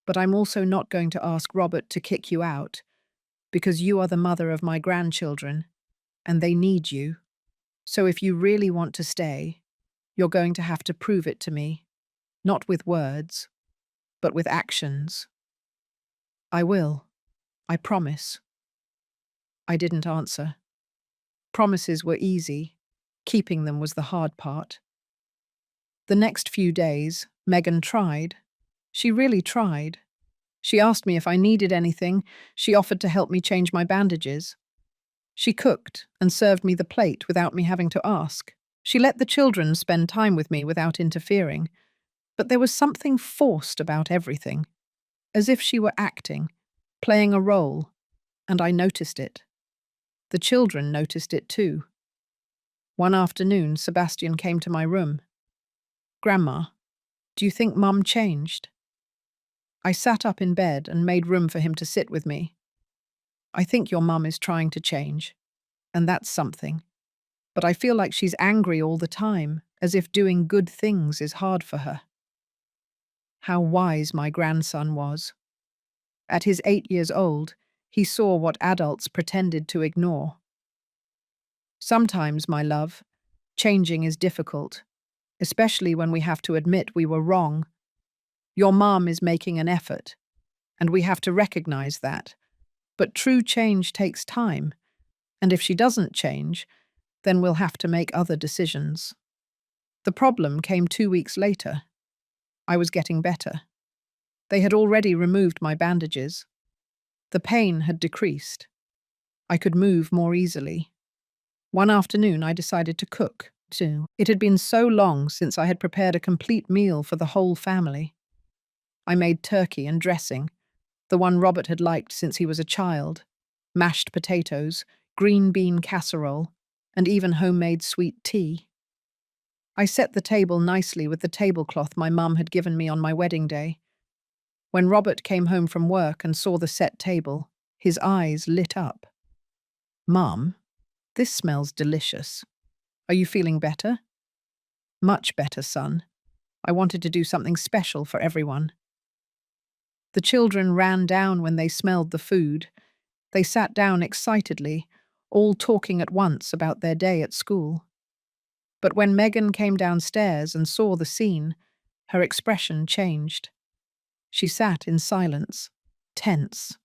but I'm also not going to ask Robert to kick you out, because you are the mother of my grandchildren, and they need you. So if you really want to stay, you're going to have to prove it to me, not with words, but with actions. I will. I promise. I didn't answer. Promises were easy. Keeping them was the hard part. The next few days, Megan tried. She really tried. She asked me if I needed anything. She offered to help me change my bandages. She cooked and served me the plate without me having to ask. She let the children spend time with me without interfering. But there was something forced about everything, as if she were acting, playing a role, and I noticed it. The children noticed it too. One afternoon, Sebastian came to my room. Grandma, do you think Mum changed? I sat up in bed and made room for him to sit with me. I think your mum is trying to change, and that's something. But I feel like she's angry all the time, as if doing good things is hard for her. How wise my grandson was. At his 8 years old, he saw what adults pretended to ignore. Sometimes, my love, changing is difficult, especially when we have to admit we were wrong. Your mom is making an effort, and we have to recognize that. But true change takes time, and if she doesn't change, then we'll have to make other decisions. The problem came 2 weeks later. I was getting better. They had already removed my bandages. The pain had decreased. I could move more easily. One afternoon, I decided to cook, too. It had been so long since I had prepared a complete meal for the whole family. I made turkey and dressing, the one Robert had liked since he was a child, mashed potatoes, green bean casserole, and even homemade sweet tea. I set the table nicely with the tablecloth my mum had given me on my wedding day. When Robert came home from work and saw the set table, his eyes lit up. Mum, this smells delicious. Are you feeling better? Much better, son. I wanted to do something special for everyone. The children ran down when they smelled the food. They sat down excitedly, all talking at once about their day at school. But when Megan came downstairs and saw the scene, her expression changed. She sat in silence, tense.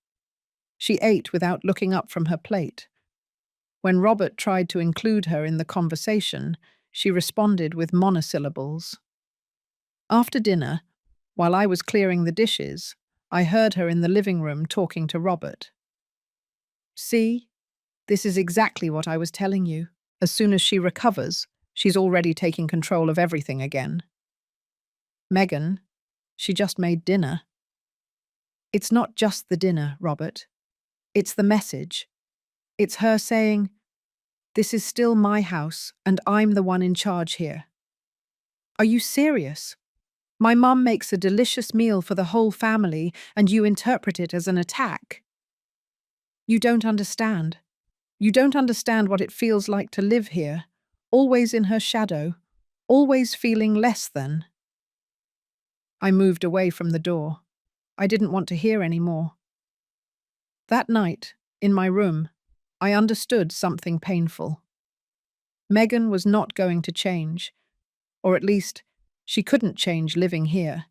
She ate without looking up from her plate. When Robert tried to include her in the conversation, she responded with monosyllables. After dinner, while I was clearing the dishes, I heard her in the living room talking to Robert. "See, this is exactly what I was telling you. As soon as she recovers, she's already taking control of everything again. Megan, she just made dinner." "It's not just the dinner, Robert. It's the message. It's her saying, 'This is still my house, and I'm the one in charge here.'" "Are you serious? My mum makes a delicious meal for the whole family, and you interpret it as an attack. You don't understand. You don't understand what it feels like to live here, always in her shadow, always feeling less than." I moved away from the door. I didn't want to hear any more. That night, in my room, I understood something painful. Megan was not going to change, or at least, she couldn't change living here.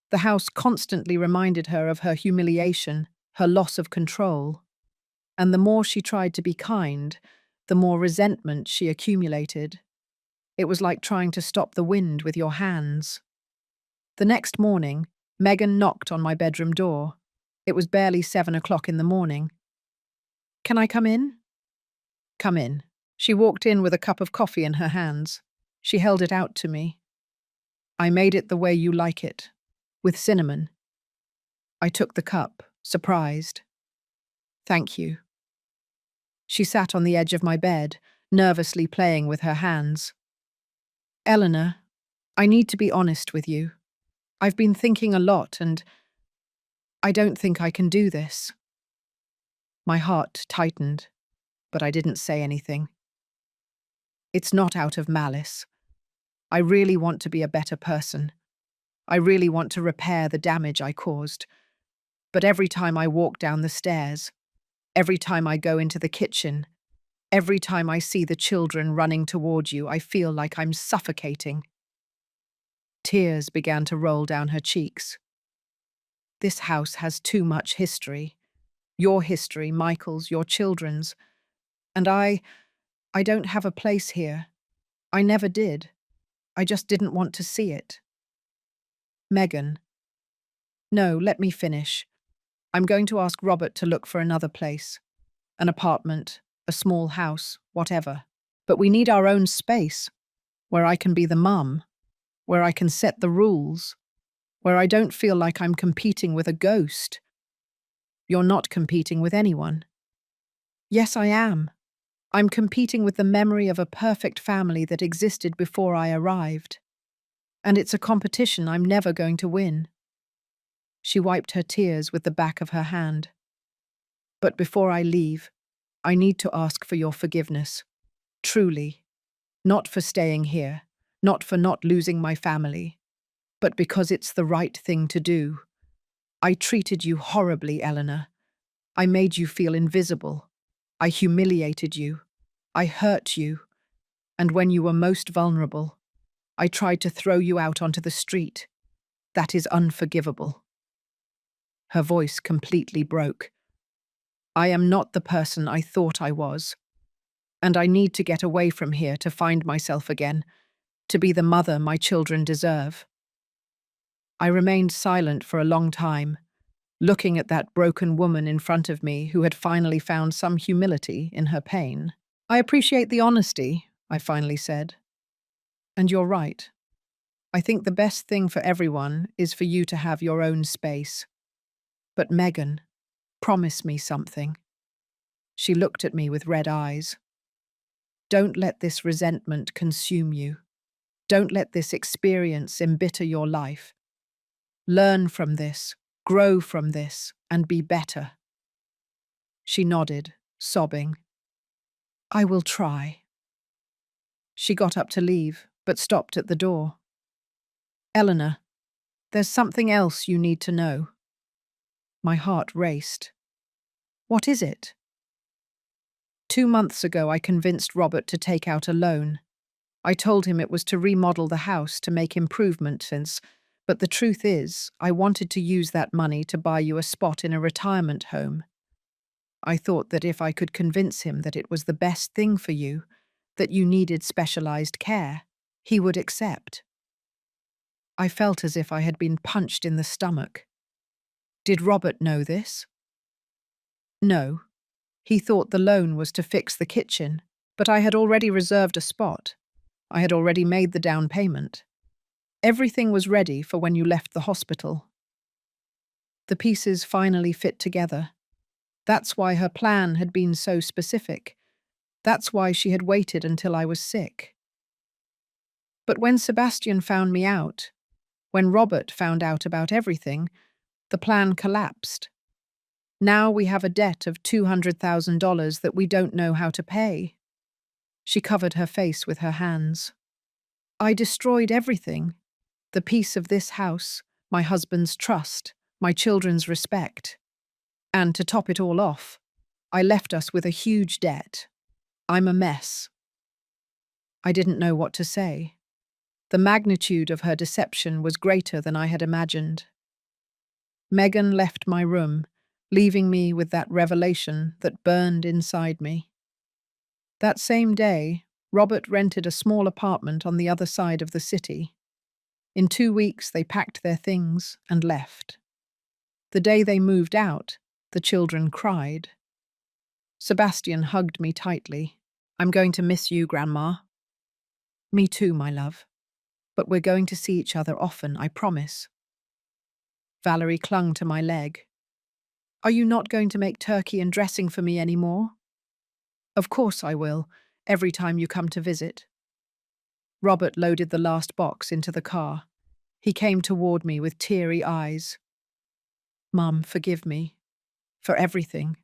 The house constantly reminded her of her humiliation, her loss of control. And the more she tried to be kind, the more resentment she accumulated. It was like trying to stop the wind with your hands. The next morning, Megan knocked on my bedroom door. It was barely 7 o'clock in the morning. "Can I come in?" "Come in." She walked in with a cup of coffee in her hands. She held it out to me. "I made it the way you like it, with cinnamon." I took the cup, surprised. "Thank you." She sat on the edge of my bed, nervously playing with her hands. "Eleanor, I need to be honest with you. I've been thinking a lot, and I don't think I can do this." My heart tightened, but I didn't say anything. "It's not out of malice. I really want to be a better person. I really want to repair the damage I caused. But every time I walk down the stairs, every time I go into the kitchen, every time I see the children running toward you, I feel like I'm suffocating." Tears began to roll down her cheeks. "This house has too much history. Your history, Michael's, your children's. And I don't have a place here. I never did. I just didn't want to see it." "Megan." "No, let me finish. I'm going to ask Robert to look for another place. An apartment, a small house, whatever. But we need our own space, where I can be the mum, where I can set the rules, where I don't feel like I'm competing with a ghost." "You're not competing with anyone." "Yes, I am. I'm competing with the memory of a perfect family that existed before I arrived. And it's a competition I'm never going to win." She wiped her tears with the back of her hand. "But before I leave, I need to ask for your forgiveness. Truly. Not for staying here, not for not losing my family, but because it's the right thing to do. I treated you horribly, Eleanor. I made you feel invisible. I humiliated you. I hurt you. And when you were most vulnerable, I tried to throw you out onto the street. That is unforgivable." Her voice completely broke. "I am not the person I thought I was. And I need to get away from here to find myself again, to be the mother my children deserve." I remained silent for a long time, looking at that broken woman in front of me who had finally found some humility in her pain. "I appreciate the honesty," I finally said. "And you're right. I think the best thing for everyone is for you to have your own space. But Megan, promise me something." She looked at me with red eyes. "Don't let this resentment consume you. Don't let this experience embitter your life. Learn from this, grow from this, and be better." She nodded, sobbing. "I will try." She got up to leave, but stopped at the door. "Eleanor, there's something else you need to know." My heart raced. What is it? 2 months ago, I convinced Robert to take out a loan. I told him it was to remodel the house to make improvements, but the truth is, I wanted to use that money to buy you a spot in a retirement home. I thought that if I could convince him that it was the best thing for you, that you needed specialized care, he would accept. I felt as if I had been punched in the stomach. Did Robert know this? No. He thought the loan was to fix the kitchen, but I had already reserved a spot. I had already made the down payment. Everything was ready for when you left the hospital. The pieces finally fit together. That's why her plan had been so specific. That's why she had waited until I was sick. But when Sebastian found me out, when Robert found out about everything, the plan collapsed. Now we have a debt of $200,000 that we don't know how to pay. She covered her face with her hands. I destroyed everything. The peace of this house, my husband's trust, my children's respect. And to top it all off, I left us with a huge debt. I'm a mess. I didn't know what to say. The magnitude of her deception was greater than I had imagined. Megan left my room, leaving me with that revelation that burned inside me. That same day, Robert rented a small apartment on the other side of the city. In 2 weeks, they packed their things and left. The day they moved out, the children cried. Sebastian hugged me tightly. I'm going to miss you, Grandma. Me too, my love. But we're going to see each other often, I promise. Valerie clung to my leg. Are you not going to make turkey and dressing for me anymore? Of course I will, every time you come to visit. Robert loaded the last box into the car. He came toward me with teary eyes. Mum, forgive me. For everything.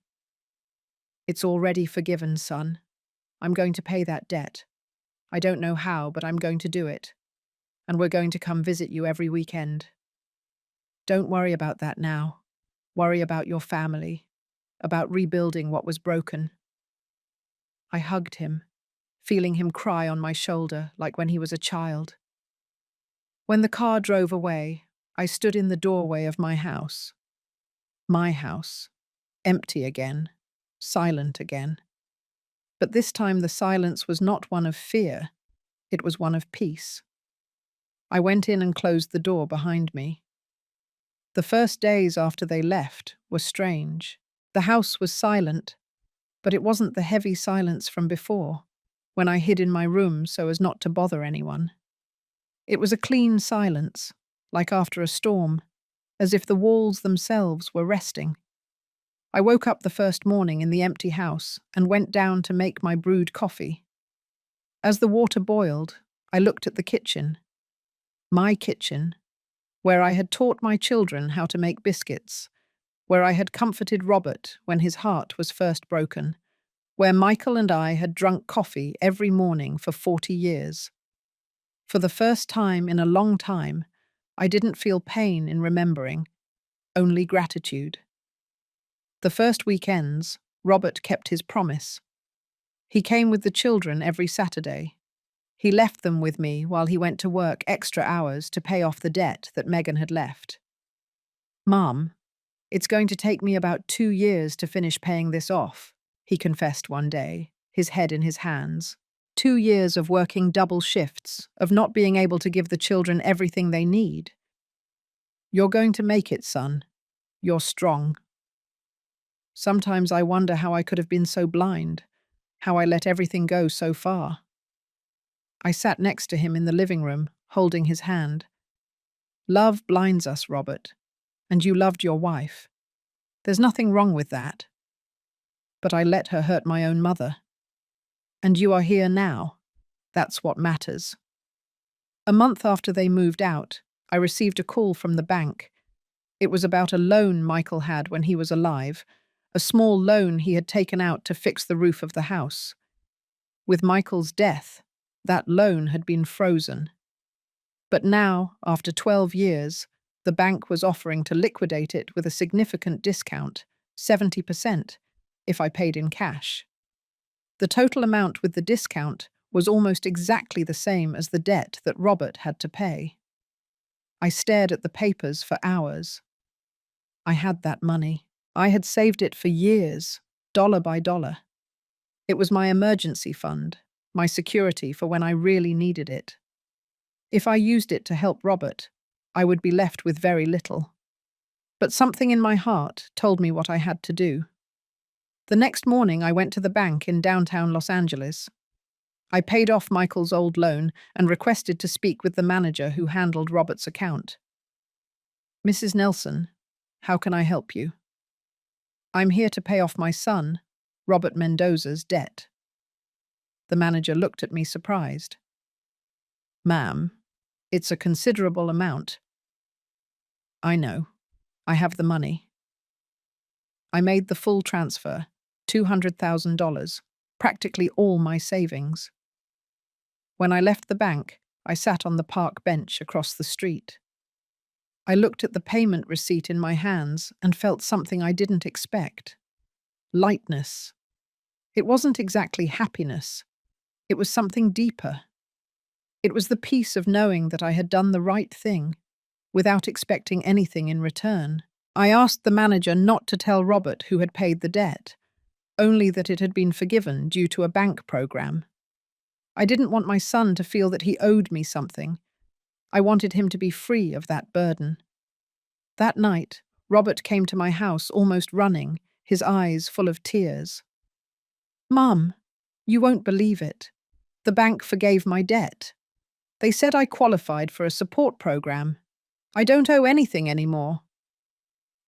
It's already forgiven, son. I'm going to pay that debt. I don't know how, but I'm going to do it. And we're going to come visit you every weekend. Don't worry about that now. Worry about your family, about rebuilding what was broken. I hugged him, feeling him cry on my shoulder like when he was a child. When the car drove away, I stood in the doorway of my house. My house, empty again, silent again. But this time the silence was not one of fear, it was one of peace. I went in and closed the door behind me. The first days after they left were strange. The house was silent, but it wasn't the heavy silence from before, when I hid in my room so as not to bother anyone. It was a clean silence, like after a storm, as if the walls themselves were resting. I woke up the first morning in the empty house and went down to make my brewed coffee. As the water boiled, I looked at the kitchen. My kitchen, where I had taught my children how to make biscuits, where I had comforted Robert when his heart was first broken, where Michael and I had drunk coffee every morning for 40 years. For the first time in a long time, I didn't feel pain in remembering, only gratitude. The first weekends, Robert kept his promise. He came with the children every Saturday. He left them with me while he went to work extra hours to pay off the debt that Megan had left. Mom, it's going to take me about 2 years to finish paying this off, he confessed one day, his head in his hands. 2 years of working double shifts, of not being able to give the children everything they need. You're going to make it, son. You're strong. Sometimes I wonder how I could have been so blind, how I let everything go so far. I sat next to him in the living room, holding his hand. Love blinds us, Robert, and you loved your wife. There's nothing wrong with that. But I let her hurt my own mother. And you are here now. That's what matters. A month after they moved out, I received a call from the bank. It was about a loan Michael had when he was alive, a small loan he had taken out to fix the roof of the house. With Michael's death, that loan had been frozen. But now, after 12 years, The bank was offering to liquidate it with a significant discount, 70%, if I paid in cash. The total amount with the discount was almost exactly the same as the debt that Robert had to pay. I stared at the papers for hours. I had that money. I had saved it for years, dollar by dollar. It was my emergency fund, my security for when I really needed it. If I used it to help Robert, I would be left with very little. But something in my heart told me what I had to do. The next morning, I went to the bank in downtown Los Angeles. I paid off Michael's old loan and requested to speak with the manager who handled Robert's account. "Mrs. Nelson, how can I help you?" "I'm here to pay off my son, Robert Mendoza's debt." The manager looked at me surprised. "Ma'am, it's a considerable amount." "I know. I have the money." I made the full transfer, $200,000, practically all my savings. When I left the bank, I sat on the park bench across the street. I looked at the payment receipt in my hands and felt something I didn't expect. Lightness. It wasn't exactly happiness. It was something deeper. It was the peace of knowing that I had done the right thing, without expecting anything in return. I asked the manager not to tell Robert who had paid the debt, only that it had been forgiven due to a bank program. I didn't want my son to feel that he owed me something. I wanted him to be free of that burden. That night, Robert came to my house almost running, his eyes full of tears. "Mum, you won't believe it. The bank forgave my debt. They said I qualified for a support program. I don't owe anything anymore."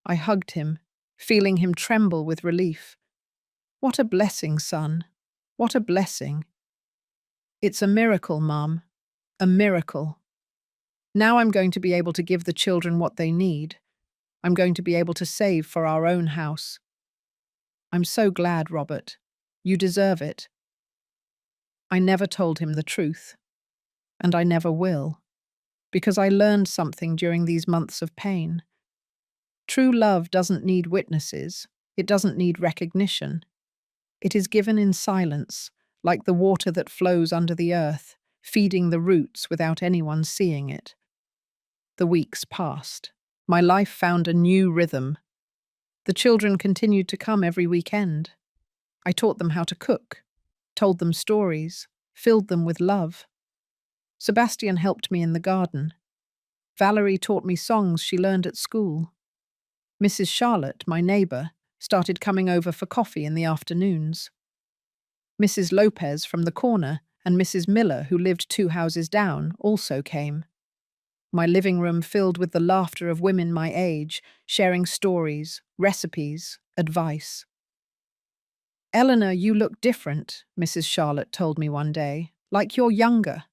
I hugged him, feeling him tremble with relief. "What a blessing, son. What a blessing." "It's a miracle, Mum. A miracle. Now I'm going to be able to give the children what they need. I'm going to be able to save for our own house. I'm so glad, Robert. You deserve it." I never told him the truth. And I never will. Because I learned something during these months of pain. True love doesn't need witnesses. It doesn't need recognition. It is given in silence, like the water that flows under the earth, feeding the roots without anyone seeing it. The weeks passed. My life found a new rhythm. The children continued to come every weekend. I taught them how to cook, told them stories, filled them with love. Sebastian helped me in the garden. Valerie taught me songs she learned at school. Mrs. Charlotte, my neighbor, started coming over for coffee in the afternoons. Mrs. Lopez from the corner and Mrs. Miller, who lived 2 houses down, also came. My living room filled with the laughter of women my age, sharing stories, recipes, advice. "Eleanor, you look different," Mrs. Charlotte told me one day, "like you're younger."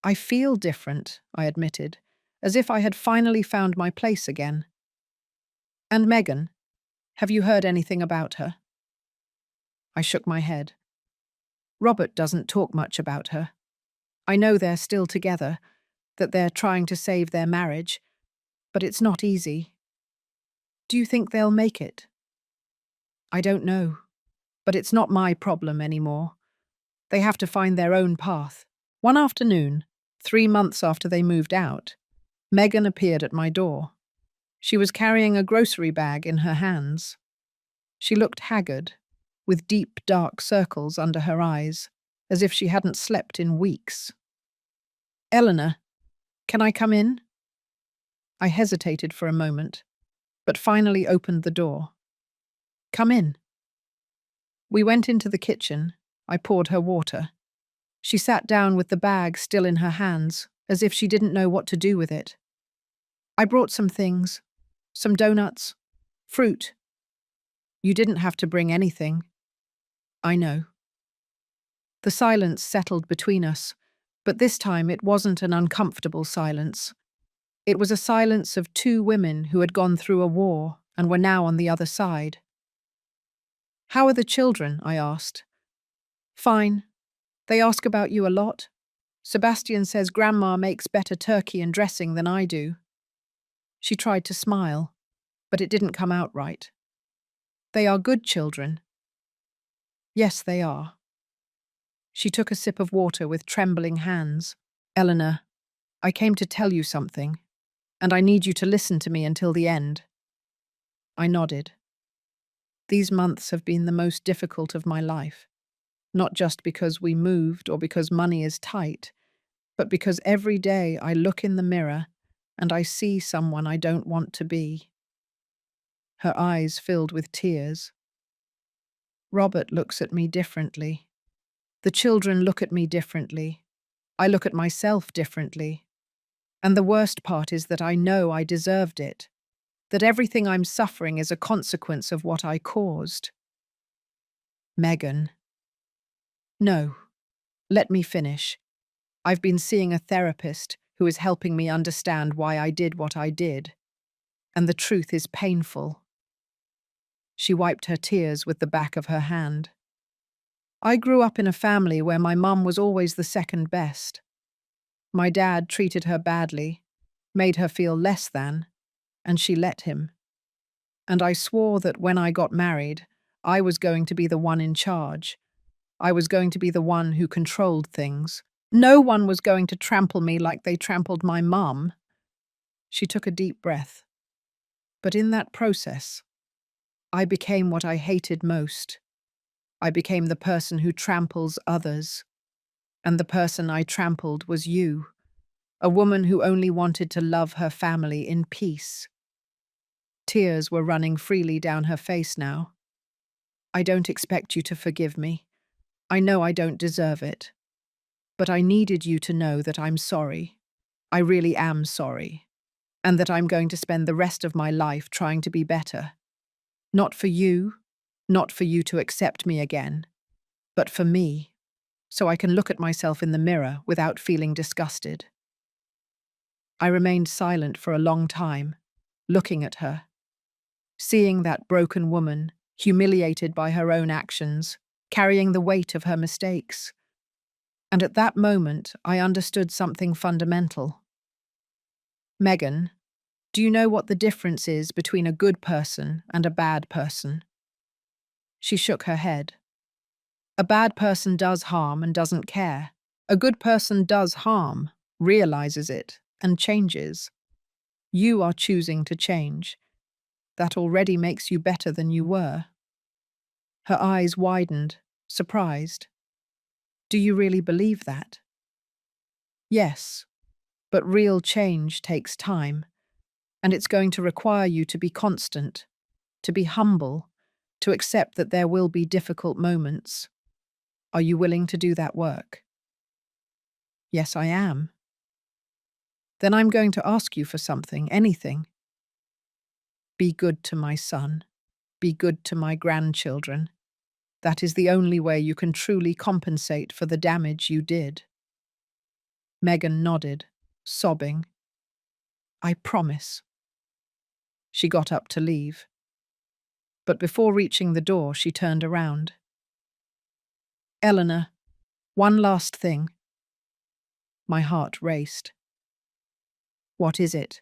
"I feel different," I admitted, as if I had finally found my place again. "And Megan, have you heard anything about her?" I shook my head. "Robert doesn't talk much about her. I know they're still together, that they're trying to save their marriage, but it's not easy." "Do you think they'll make it?" "I don't know, but it's not my problem anymore. They have to find their own path." One afternoon, 3 months after they moved out, Megan appeared at my door. She was carrying a grocery bag in her hands. She looked haggard, with deep, dark circles under her eyes, as if she hadn't slept in weeks. "Eleanor, can I come in?" I hesitated for a moment, but finally opened the door. "Come in." We went into the kitchen. I poured her water. She sat down with the bag still in her hands, as if she didn't know what to do with it. "I brought some things. Some donuts. Fruit." "You didn't have to bring anything." "I know." The silence settled between us, but this time it wasn't an uncomfortable silence. It was a silence of 2 women who had gone through a war and were now on the other side. "How are the children?" I asked. "Fine. They ask about you a lot. Sebastian says Grandma makes better turkey and dressing than I do." She tried to smile, but it didn't come out right. They are good children. Yes, they are. She took a sip of water with trembling hands. Eleanor, I came to tell you something, and I need you to listen to me until the end. I nodded. These months have been the most difficult of my life, not just because we moved or because money is tight, but because every day I look in the mirror and I see someone I don't want to be. Her eyes filled with tears. Robert looks at me differently. The children look at me differently. I look at myself differently. And the worst part is that I know I deserved it, that everything I'm suffering is a consequence of what I caused. Megan. No, let me finish. I've been seeing a therapist who is helping me understand why I did what I did. And the truth is painful. She wiped her tears with the back of her hand. I grew up in a family where my mum was always the second best. My dad treated her badly, made her feel less than, and she let him. And I swore that when I got married, I was going to be the one in charge. I was going to be the one who controlled things. No one was going to trample me like they trampled my mum. She took a deep breath. But in that process, I became what I hated most. I became the person who tramples others. And the person I trampled was you, a woman who only wanted to love her family in peace. Tears were running freely down her face now. I don't expect you to forgive me. I know I don't deserve it. But I needed you to know that I'm sorry. I really am sorry. And that I'm going to spend the rest of my life trying to be better. Not for you to accept me again, but for me, so I can look at myself in the mirror without feeling disgusted. I remained silent for a long time, looking at her, seeing that broken woman, humiliated by her own actions, carrying the weight of her mistakes. And at that moment, I understood something fundamental. Megan, do you know what the difference is between a good person and a bad person? She shook her head. A bad person does harm and doesn't care. A good person does harm, realizes it, and changes. You are choosing to change. That already makes you better than you were. Her eyes widened, surprised. Do you really believe that? Yes, but real change takes time, and it's going to require you to be constant, to be humble, to accept that there will be difficult moments. Are you willing to do that work? Yes, I am. Then I'm going to ask you for something, anything. Be good to my son. Be good to my grandchildren. That is the only way you can truly compensate for the damage you did. Megan nodded, sobbing. I promise. She got up to leave. But before reaching the door, she turned around. Eleanor, one last thing. My heart raced. What is it?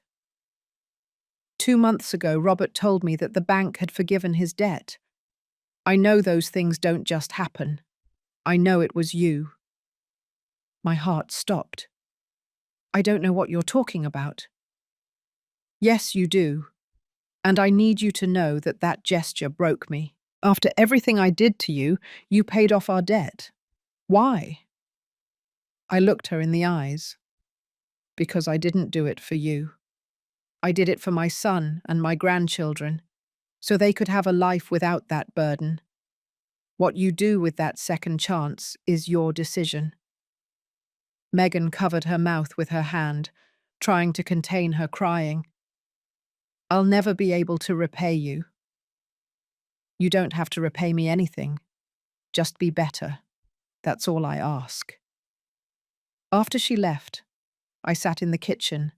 2 months ago, Robert told me that the bank had forgiven his debt. I know those things don't just happen. I know it was you. My heart stopped. I don't know what you're talking about. Yes, you do. And I need you to know that that gesture broke me. After everything I did to you, you paid off our debt. Why? I looked her in the eyes. Because I didn't do it for you. I did it for my son and my grandchildren, so they could have a life without that burden. What you do with that second chance is your decision. Megan covered her mouth with her hand, trying to contain her crying. I'll never be able to repay you. You don't have to repay me anything. Just be better. That's all I ask. After she left, I sat in the kitchen,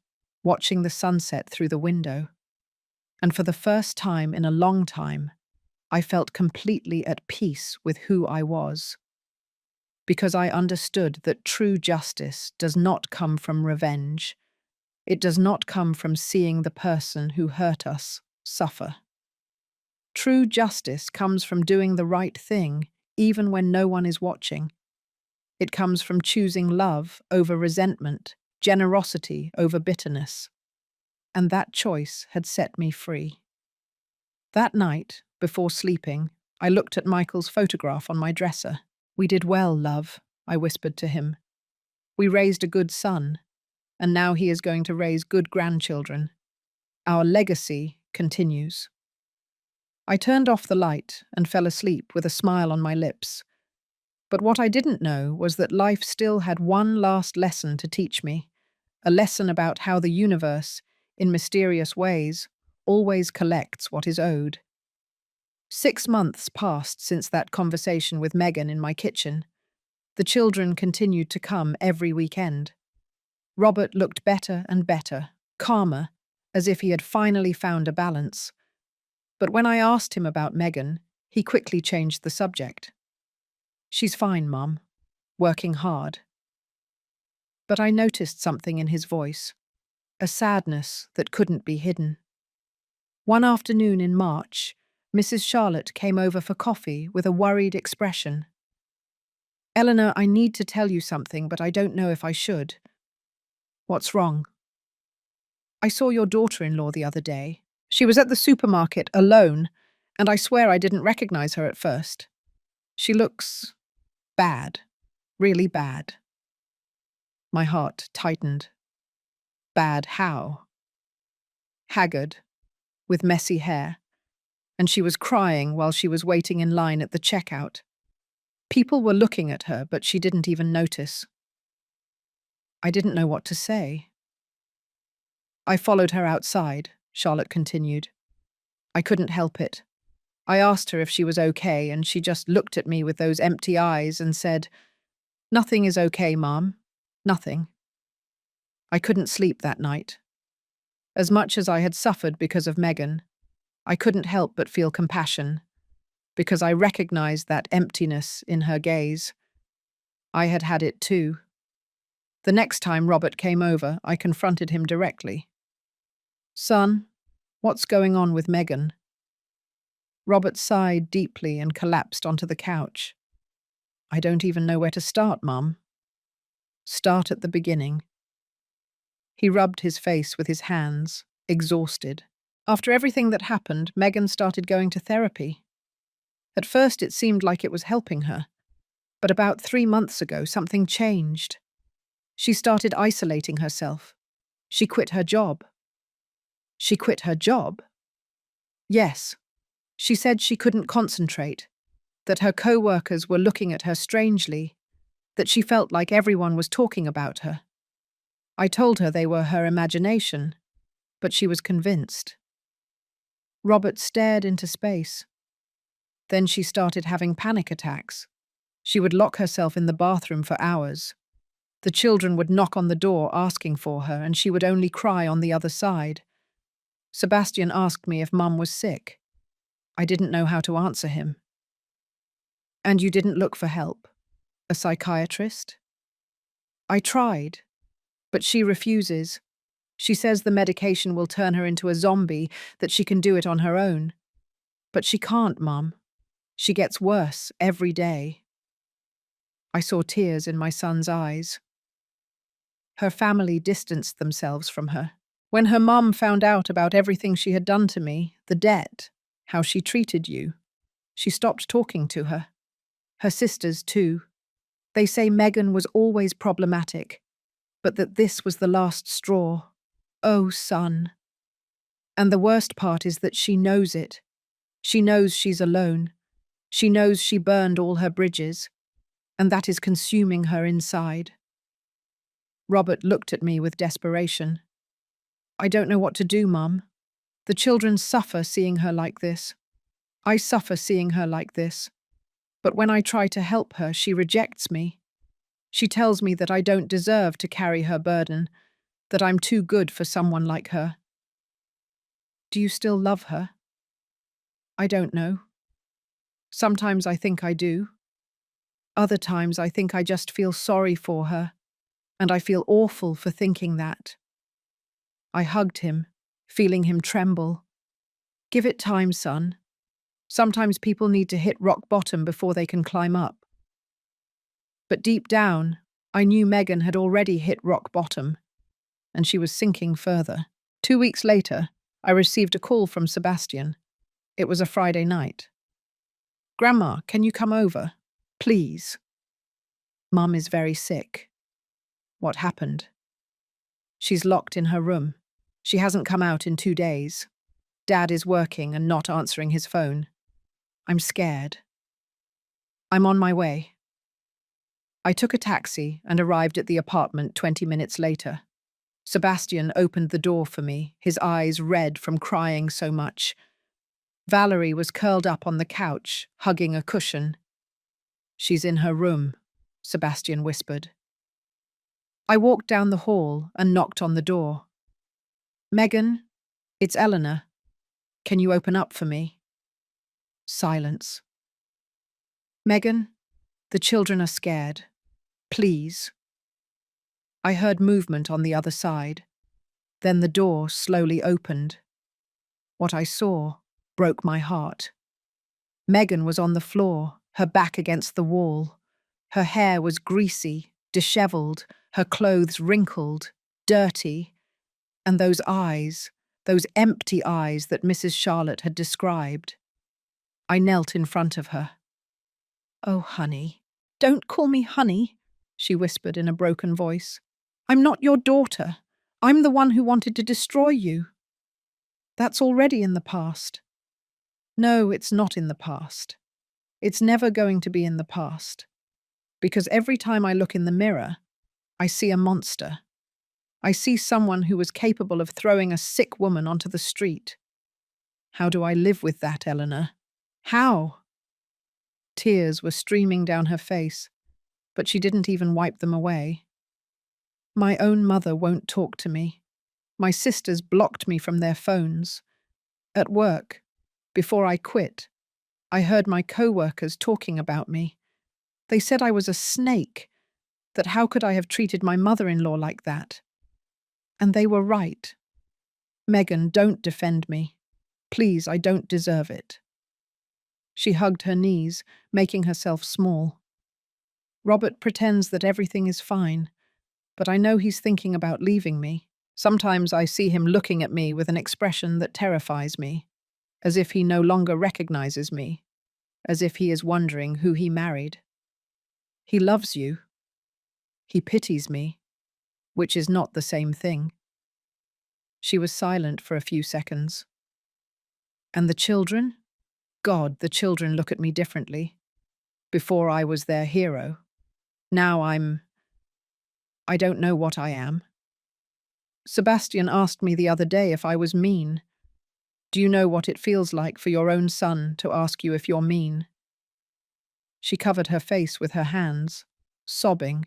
watching the sunset through the window. And for the first time in a long time, I felt completely at peace with who I was. Because I understood that true justice does not come from revenge. It does not come from seeing the person who hurt us suffer. True justice comes from doing the right thing, even when no one is watching. It comes from choosing love over resentment, generosity over bitterness. And that choice had set me free. That night, before sleeping, I looked at Michael's photograph on my dresser. "We did well, love," I whispered to him. "We raised a good son, and now he is going to raise good grandchildren. Our legacy continues." I turned off the light and fell asleep with a smile on my lips. But what I didn't know was that life still had one last lesson to teach me, a lesson about how the universe, in mysterious ways, always collects what is owed. 6 months passed since that conversation with Megan in my kitchen. The children continued to come every weekend. Robert looked better and better, calmer, as if he had finally found a balance. But when I asked him about Megan, he quickly changed the subject. "She's fine, Mum. Working hard." But I noticed something in his voice, a sadness that couldn't be hidden. One afternoon in March, Mrs. Charlotte came over for coffee with a worried expression. "Eleanor, I need to tell you something, but I don't know if I should." "What's wrong?" "I saw your daughter-in-law the other day. She was at the supermarket alone, and I swear I didn't recognize her at first. She looks bad, really bad." My heart tightened. Bad how? Haggard, with messy hair, and she was crying while she was waiting in line at the checkout. People were looking at her, but she didn't even notice. I didn't know what to say. "I followed her outside," Charlotte continued. "I couldn't help it. I asked her if she was okay, and she just looked at me with those empty eyes and said, 'Nothing is okay, Mom. Nothing.' I couldn't sleep that night. As much as I had suffered because of Megan, I couldn't help but feel compassion, because I recognized that emptiness in her gaze. I had had it too. The next time Robert came over, I confronted him directly. "Son, what's going on with Megan?" Robert sighed deeply and collapsed onto the couch. "I don't even know where to start, Mum." "Start at the beginning." He rubbed his face with his hands, exhausted. After everything that happened, Megan started going to therapy. At first it seemed like it was helping her, but about 3 months ago something changed. She started isolating herself. She quit her job. She quit her job? Yes. She said she couldn't concentrate, that her co-workers were looking at her strangely, that she felt like everyone was talking about her. I told her they were her imagination, but she was convinced. Robert stared into space. Then she started having panic attacks. She would lock herself in the bathroom for hours. The children would knock on the door asking for her, and she would only cry on the other side. Sebastian asked me if Mum was sick. I didn't know how to answer him. "And you didn't look for help? A psychiatrist?" "I tried, but she refuses. She says the medication will turn her into a zombie, that she can do it on her own. But she can't, Mum. She gets worse every day." I saw tears in my son's eyes. Her family distanced themselves from her. When her mum found out about everything she had done to me, the debt, how she treated you, she stopped talking to her. Her sisters, too. They say Megan was always problematic, but that this was the last straw. Oh, son. And the worst part is that she knows it. She knows she's alone. She knows she burned all her bridges, and that is consuming her inside. Robert looked at me with desperation. "I don't know what to do, Mum. The children suffer seeing her like this. I suffer seeing her like this. But when I try to help her, she rejects me. She tells me that I don't deserve to carry her burden, that I'm too good for someone like her." "Do you still love her?" "I don't know. Sometimes I think I do. Other times I think I just feel sorry for her, and I feel awful for thinking that." I hugged him, feeling him tremble. Give it time, son. Sometimes people need to hit rock bottom before they can climb up. But deep down, I knew Megan had already hit rock bottom, and she was sinking further. 2 weeks later, I received a call from Sebastian. It was a Friday night. "Grandma, can you come over? Please. Mum is very sick." "What happened?" "She's locked in her room. She hasn't come out in 2 days. Dad is working and not answering his phone. I'm scared." "I'm on my way." I took a taxi and arrived at the apartment 20 minutes later. Sebastian opened the door for me, his eyes red from crying so much. Valerie was curled up on the couch, hugging a cushion. "She's in her room," Sebastian whispered. I walked down the hall and knocked on the door. "Megan, it's Eleanor. Can you open up for me?" Silence. "Megan, the children are scared. Please." I heard movement on the other side. Then the door slowly opened. What I saw broke my heart. Megan was on the floor, her back against the wall. Her hair was greasy, disheveled, her clothes wrinkled, dirty, and those eyes, those empty eyes that Mrs. Charlotte had described. I knelt in front of her. "Oh, honey, don't call me honey," she whispered in a broken voice. "I'm not your daughter. I'm the one who wanted to destroy you." "That's already in the past." "No, it's not in the past. It's never going to be in the past. Because every time I look in the mirror, I see a monster. I see someone who was capable of throwing a sick woman onto the street. How do I live with that, Eleanor? How?" Tears were streaming down her face, but she didn't even wipe them away. "My own mother won't talk to me. My sisters blocked me from their phones. At work, before I quit, I heard my co-workers talking about me. They said I was a snake, that how could I have treated my mother-in-law like that? And they were right. Megan, don't defend me. Please, I don't deserve it." She hugged her knees, making herself small. "Robert pretends that everything is fine, but I know he's thinking about leaving me. Sometimes I see him looking at me with an expression that terrifies me, as if he no longer recognizes me, as if he is wondering who he married. He loves you. He pities me, which is not the same thing." She was silent for a few seconds. "And the children? God, the children look at me differently. Before I was their hero. Now I don't know what I am. Sebastian asked me the other day if I was mean. Do you know what it feels like for your own son to ask you if you're mean?" She covered her face with her hands, sobbing.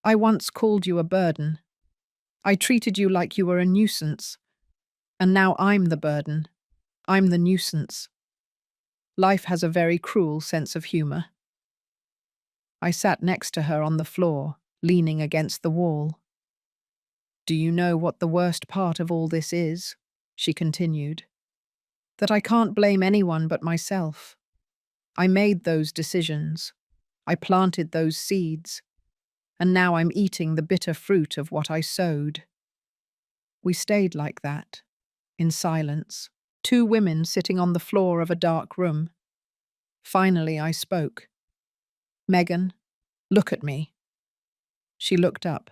"I once called you a burden. I treated you like you were a nuisance. And now I'm the burden. I'm the nuisance. Life has a very cruel sense of humor." I sat next to her on the floor, leaning against the wall. "Do you know what the worst part of all this is?" she continued. "That I can't blame anyone but myself. I made those decisions. I planted those seeds. And now I'm eating the bitter fruit of what I sowed." We stayed like that, in silence, two women sitting on the floor of a dark room. Finally, I spoke. "Megan, look at me." She looked up.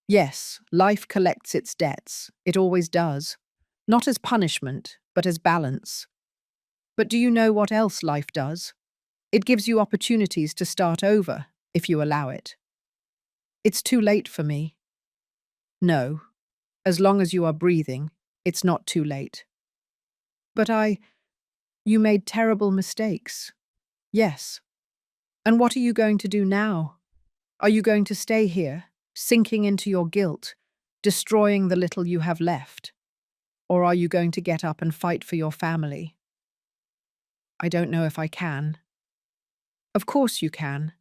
"Yes, life collects its debts. It always does. Not as punishment, but as balance. But do you know what else life does? It gives you opportunities to start over, if you allow it. It's too late for me. No, as long as you are breathing, it's not too late. But you made terrible mistakes. Yes. And what are you going to do now? Are you going to stay here, sinking into your guilt, destroying the little you have left? Or are you going to get up and fight for your family?" "I don't know if I can." "Of course you can.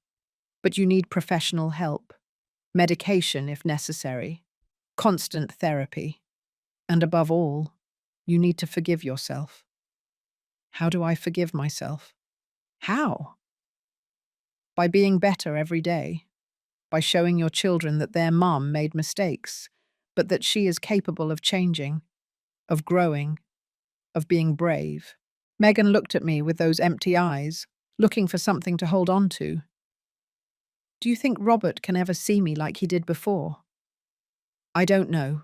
But you need professional help. Medication if necessary. constant therapy. And above all, you need to forgive yourself. How do I forgive myself? How? By being better every day, by showing your children that their mum made mistakes, but that she is capable of changing, of growing, of being brave. Megan looked at me with those empty eyes, looking for something to hold on to. Do you think Robert can ever see me like he did before? I don't know,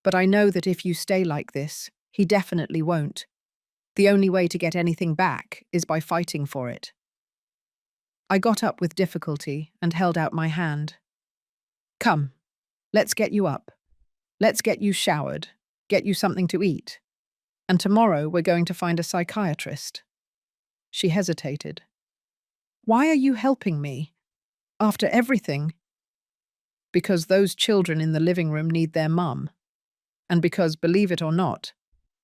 but I know that if you stay like this, he definitely won't. The only way to get anything back is by fighting for it. I got up with difficulty and held out my hand. Come, let's get you up. Let's get you showered, get you something to eat. And tomorrow we're going to find a psychiatrist. She hesitated. Why are you helping me? After everything? Because those children in the living room need their mum. And because, believe it or not,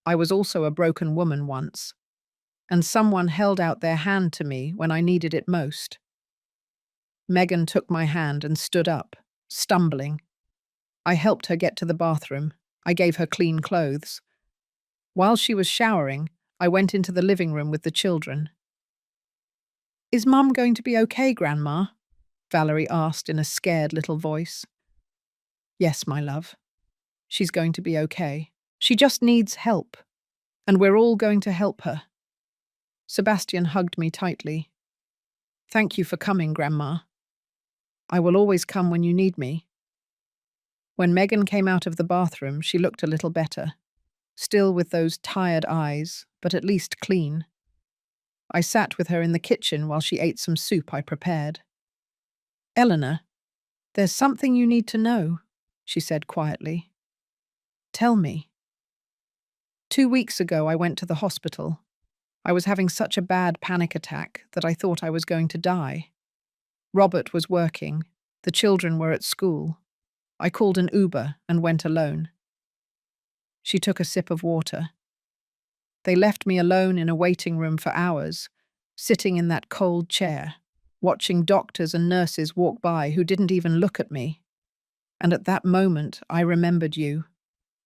I was also a broken woman once. And someone held out their hand to me when I needed it most. Megan took my hand and stood up, stumbling. I helped her get to the bathroom. I gave her clean clothes. While she was showering, I went into the living room with the children. Is Mum going to be okay, Grandma? Valerie asked in a scared little voice. Yes, my love. She's going to be okay. She just needs help. And we're all going to help her. Sebastian hugged me tightly. Thank you for coming, Grandma. I will always come when you need me. When Megan came out of the bathroom, she looked a little better. Still with those tired eyes, but at least clean. I sat with her in the kitchen while she ate some soup I prepared. Eleanor, there's something you need to know, she said quietly. Tell me. 2 weeks ago, I went to the hospital. I was having such a bad panic attack that I thought I was going to die. Robert was working. The children were at school. I called an Uber and went alone. She took a sip of water. They left me alone in a waiting room for hours, sitting in that cold chair, watching doctors and nurses walk by who didn't even look at me. And at that moment, I remembered you,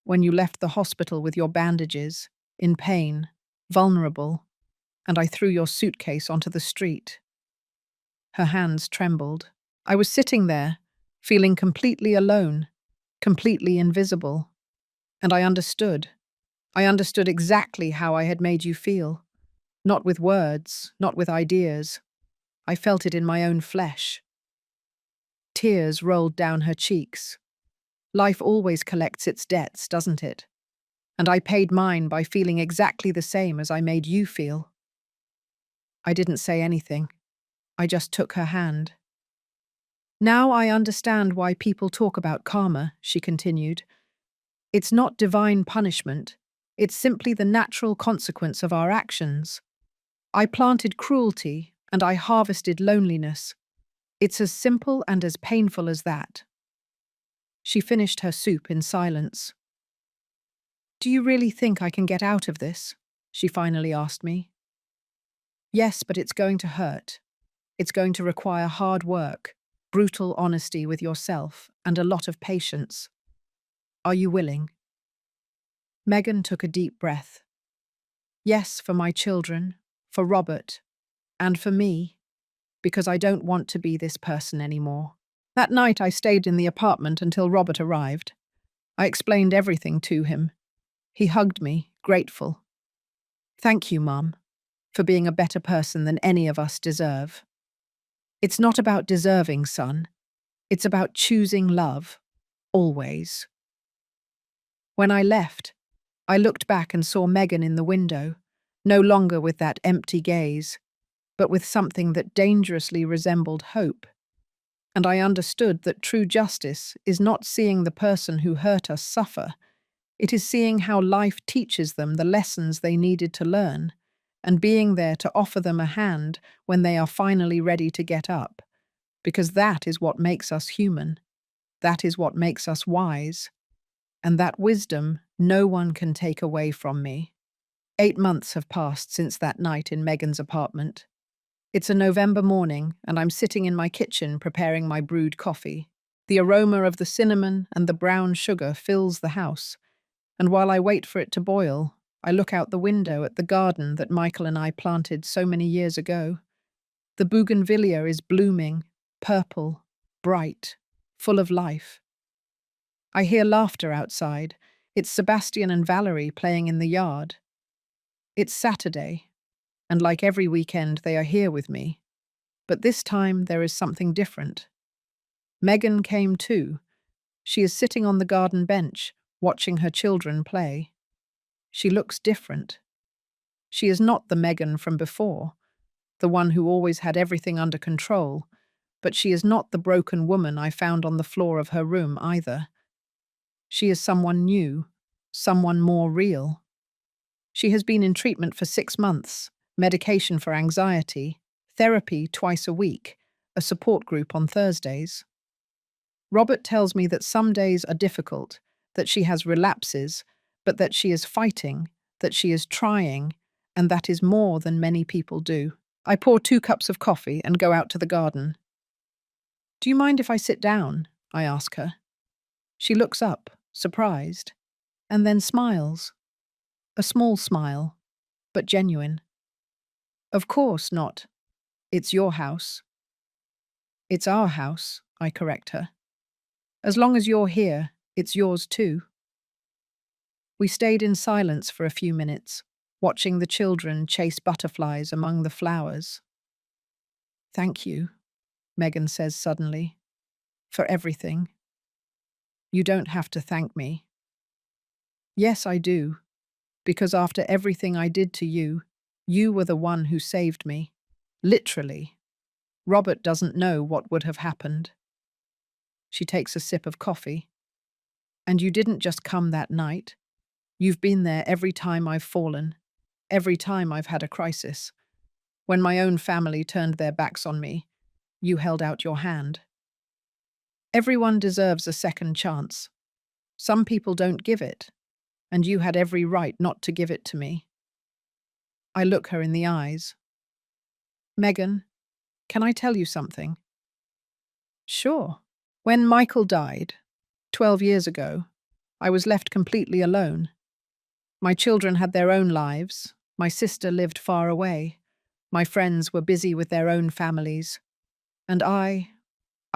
when you left the hospital with your bandages, in pain, vulnerable, and I threw your suitcase onto the street. Her hands trembled. I was sitting there, feeling completely alone, completely invisible. And I understood. I understood exactly how I had made you feel. Not with words, not with ideas. I felt it in my own flesh. Tears rolled down her cheeks. Life always collects its debts, doesn't it? And I paid mine by feeling exactly the same as I made you feel. I didn't say anything. I just took her hand. Now I understand why people talk about karma, she continued. It's not divine punishment. It's simply the natural consequence of our actions. I planted cruelty and I harvested loneliness. It's as simple and as painful as that. She finished her soup in silence. Do you really think I can get out of this? She finally asked me. Yes, but it's going to hurt. It's going to require hard work, brutal honesty with yourself, and a lot of patience. Are you willing? Megan took a deep breath. Yes, for my children, for Robert, and for me, because I don't want to be this person anymore. That night I stayed in the apartment until Robert arrived. I explained everything to him. He hugged me, grateful. Thank you, Mum, for being a better person than any of us deserve. It's not about deserving, son. It's about choosing love, always. When I left, I looked back and saw Megan in the window, no longer with that empty gaze, but with something that dangerously resembled hope. And I understood that true justice is not seeing the person who hurt us suffer. It is seeing how life teaches them the lessons they needed to learn, and being there to offer them a hand when they are finally ready to get up. Because that is what makes us human. That is what makes us wise. And that wisdom no one can take away from me. 8 months have passed since that night in Megan's apartment. It's a November morning, and I'm sitting in my kitchen preparing my brewed coffee. The aroma of the cinnamon and the brown sugar fills the house, and while I wait for it to boil, I look out the window at the garden that Michael and I planted so many years ago. The bougainvillea is blooming, purple, bright, full of life. I hear laughter outside. It's Sebastian and Valerie playing in the yard. It's Saturday, and like every weekend, they are here with me. But this time there is something different. Megan came too. She is sitting on the garden bench, watching her children play. She looks different. She is not the Megan from before, the one who always had everything under control, but she is not the broken woman I found on the floor of her room either. She is someone new, someone more real. She has been in treatment for 6 months, medication for anxiety, therapy twice a week, a support group on Thursdays. Robert tells me that some days are difficult, that she has relapses, but that she is fighting, that she is trying, and that is more than many people do. I pour 2 cups of coffee and go out to the garden. "Do you mind if I sit down?" I ask her. She looks up, surprised, and then smiles. A small smile, but genuine. "Of course not. It's your house." "It's our house," I correct her. "As long as you're here, it's yours too." We stayed in silence for a few minutes, watching the children chase butterflies among the flowers. "Thank you," Megan says suddenly, "for everything." "You don't have to thank me." "Yes, I do, because after everything I did to you, you were the one who saved me. Literally. Robert doesn't know what would have happened." She takes a sip of coffee. "And you didn't just come that night. You've been there every time I've fallen, every time I've had a crisis. When my own family turned their backs on me, you held out your hand. Everyone deserves a second chance. Some people don't give it, and you had every right not to give it to me." I look her in the eyes. "Megan, can I tell you something?" "Sure." "When Michael died, 12 years ago, I was left completely alone. My children had their own lives, my sister lived far away, my friends were busy with their own families, and I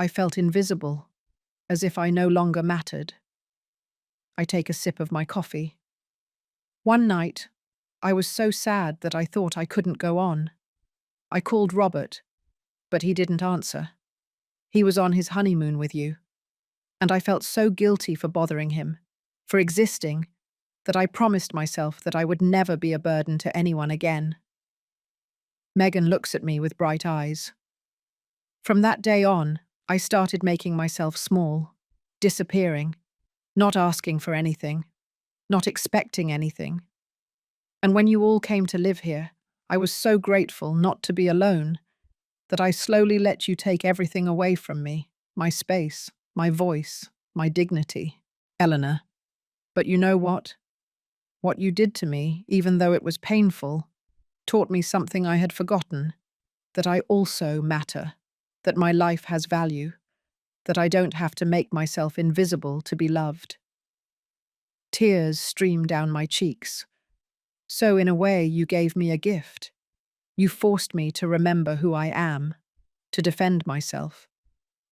felt invisible, as if I no longer mattered." I take a sip of my coffee. "One night, I was so sad that I thought I couldn't go on. I called Robert, but he didn't answer. He was on his honeymoon with you, and I felt so guilty for bothering him, for existing, that I promised myself that I would never be a burden to anyone again." Megan looks at me with bright eyes. "From that day on, I started making myself small, disappearing, not asking for anything, not expecting anything. And when you all came to live here, I was so grateful not to be alone that I slowly let you take everything away from me, my space, my voice, my dignity, Eleanor. But you know what? What you did to me, even though it was painful, taught me something I had forgotten, that I also matter, that my life has value, that I don't have to make myself invisible to be loved." Tears stream down my cheeks. "So in a way, you gave me a gift. You forced me to remember who I am, to defend myself,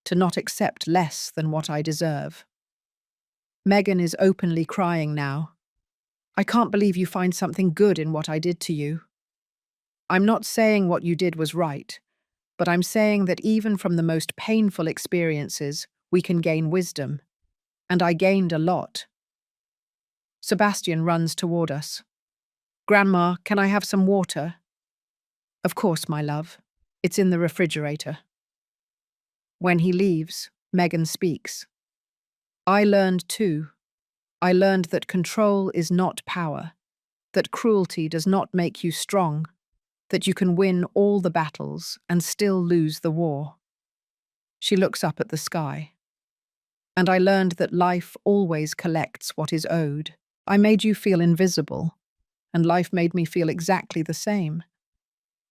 to not accept less than what I deserve." Megan is openly crying now. "I can't believe you find something good in what I did to you." "I'm not saying what you did was right, but I'm saying that even from the most painful experiences, we can gain wisdom. And I gained a lot." Sebastian runs toward us. "Grandma, can I have some water?" "Of course, my love. It's in the refrigerator." When he leaves, Megan speaks. "I learned too. I learned that control is not power, that cruelty does not make you strong, that you can win all the battles and still lose the war." She looks up at the sky. "And I learned that life always collects what is owed. I made you feel invisible, and life made me feel exactly the same.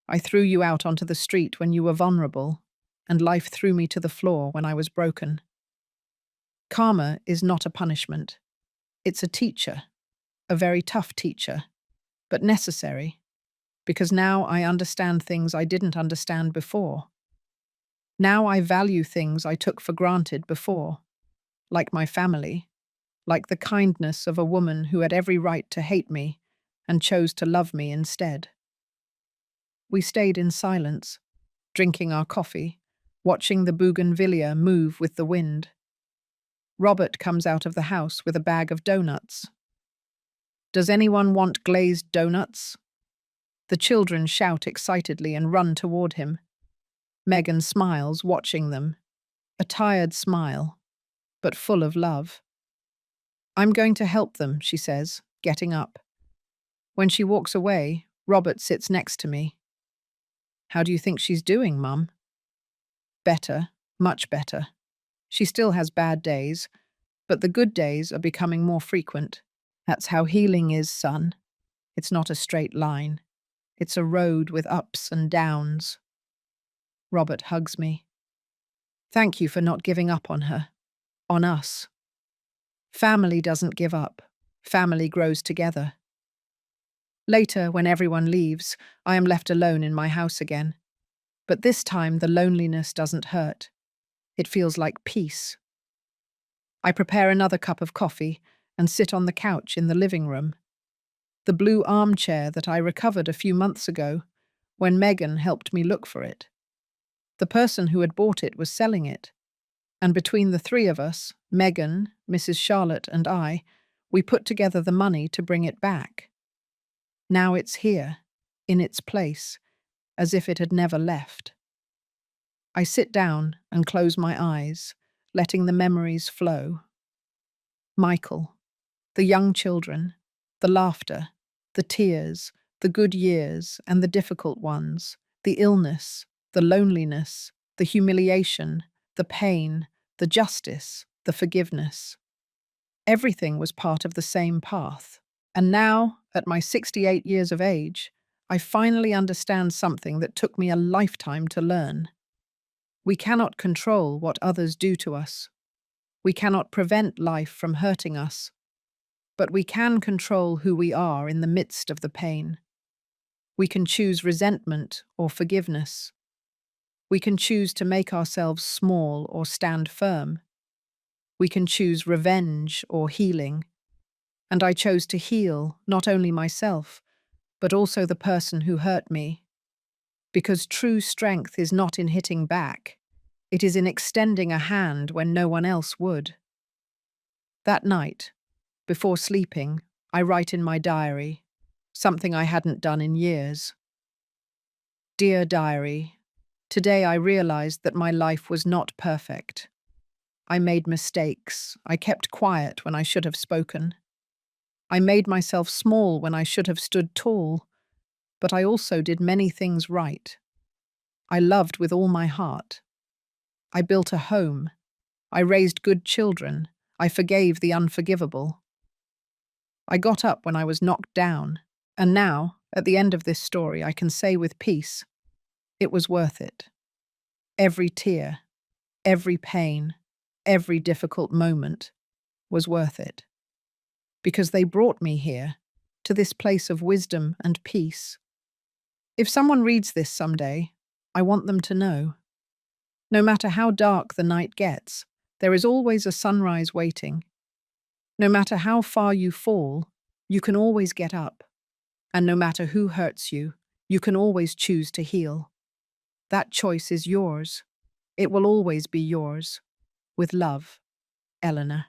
I threw you out onto the street when you were vulnerable, and life threw me to the floor when I was broken. Karma is not a punishment. It's a teacher, a very tough teacher, but necessary, because now I understand things I didn't understand before. Now I value things I took for granted before, like my family, like the kindness of a woman who had every right to hate me and chose to love me instead. We stayed in silence, drinking our coffee, watching the bougainvillea move with the wind. Robert comes out of the house with a bag of donuts. "Does anyone want glazed donuts?" The children shout excitedly and run toward him. Megan smiles, watching them, a tired smile, but full of love. "I'm going to help them," she says, getting up. When she walks away, Robert sits next to me. "How do you think she's doing, Mum?" "Better, much better. She still has bad days, but the good days are becoming more frequent. That's how healing is, son. It's not a straight line. It's a road with ups and downs." Robert hugs me. "Thank you for not giving up on her. On us. Family doesn't give up. Family grows together." Later, when everyone leaves, I am left alone in my house again. But this time the loneliness doesn't hurt. It feels like peace. I prepare another cup of coffee and sit on the couch in the living room. The blue armchair that I recovered a few months ago, when Megan helped me look for it. The person who had bought it was selling it, and between the three of us, Megan, Mrs. Charlotte, and I, we put together the money to bring it back. Now it's here, in its place, as if it had never left. I sit down and close my eyes, letting the memories flow. Michael, the young children, the laughter, the tears, the good years and the difficult ones, the illness, the loneliness, the humiliation, the pain, the justice, the forgiveness. Everything was part of the same path. And now, at my 68 years of age, I finally understand something that took me a lifetime to learn. We cannot control what others do to us. We cannot prevent life from hurting us. But we can control who we are in the midst of the pain. We can choose resentment or forgiveness. We can choose to make ourselves small or stand firm. We can choose revenge or healing. And I chose to heal not only myself, but also the person who hurt me. Because true strength is not in hitting back. It is in extending a hand when no one else would. That night, before sleeping, I write in my diary, something I hadn't done in years. "Dear diary, today I realized that my life was not perfect. I made mistakes. I kept quiet when I should have spoken. I made myself small when I should have stood tall, but I also did many things right. I loved with all my heart. I built a home. I raised good children. I forgave the unforgivable. I got up when I was knocked down, and now, at the end of this story, I can say with peace, it was worth it. Every tear, every pain, every difficult moment was worth it. Because they brought me here, to this place of wisdom and peace. If someone reads this someday, I want them to know. No matter how dark the night gets, there is always a sunrise waiting. No matter how far you fall, you can always get up. And no matter who hurts you, you can always choose to heal. That choice is yours. It will always be yours. With love, Eleanor.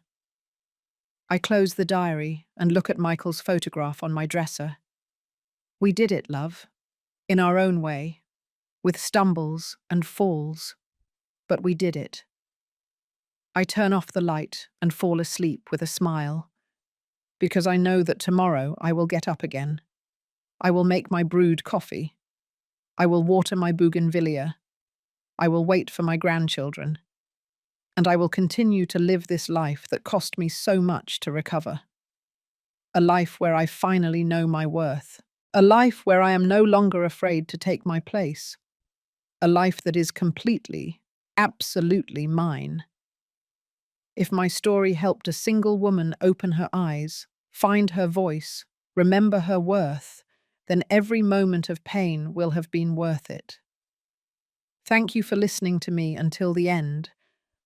I close the diary and look at Michael's photograph on my dresser. We did it, love. In our own way. With stumbles and falls. But we did it. I turn off the light and fall asleep with a smile. Because I know that tomorrow I will get up again. I will make my brewed coffee. I will water my bougainvillea. I will wait for my grandchildren. And I will continue to live this life that cost me so much to recover. A life where I finally know my worth. A life where I am no longer afraid to take my place. A life that is completely, absolutely mine. If my story helped a single woman open her eyes, find her voice, remember her worth, then every moment of pain will have been worth it. Thank you for listening to me until the end,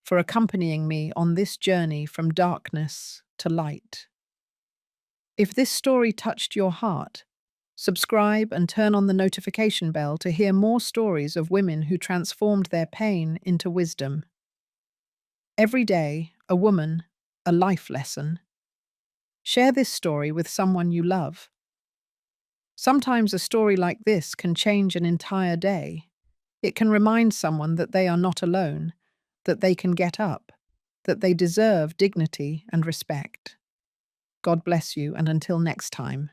for accompanying me on this journey from darkness to light. If this story touched your heart, subscribe and turn on the notification bell to hear more stories of women who transformed their pain into wisdom. Every day, a woman, a life lesson. Share this story with someone you love. Sometimes a story like this can change an entire day. It can remind someone that they are not alone, that they can get up, that they deserve dignity and respect. God bless you, and until next time.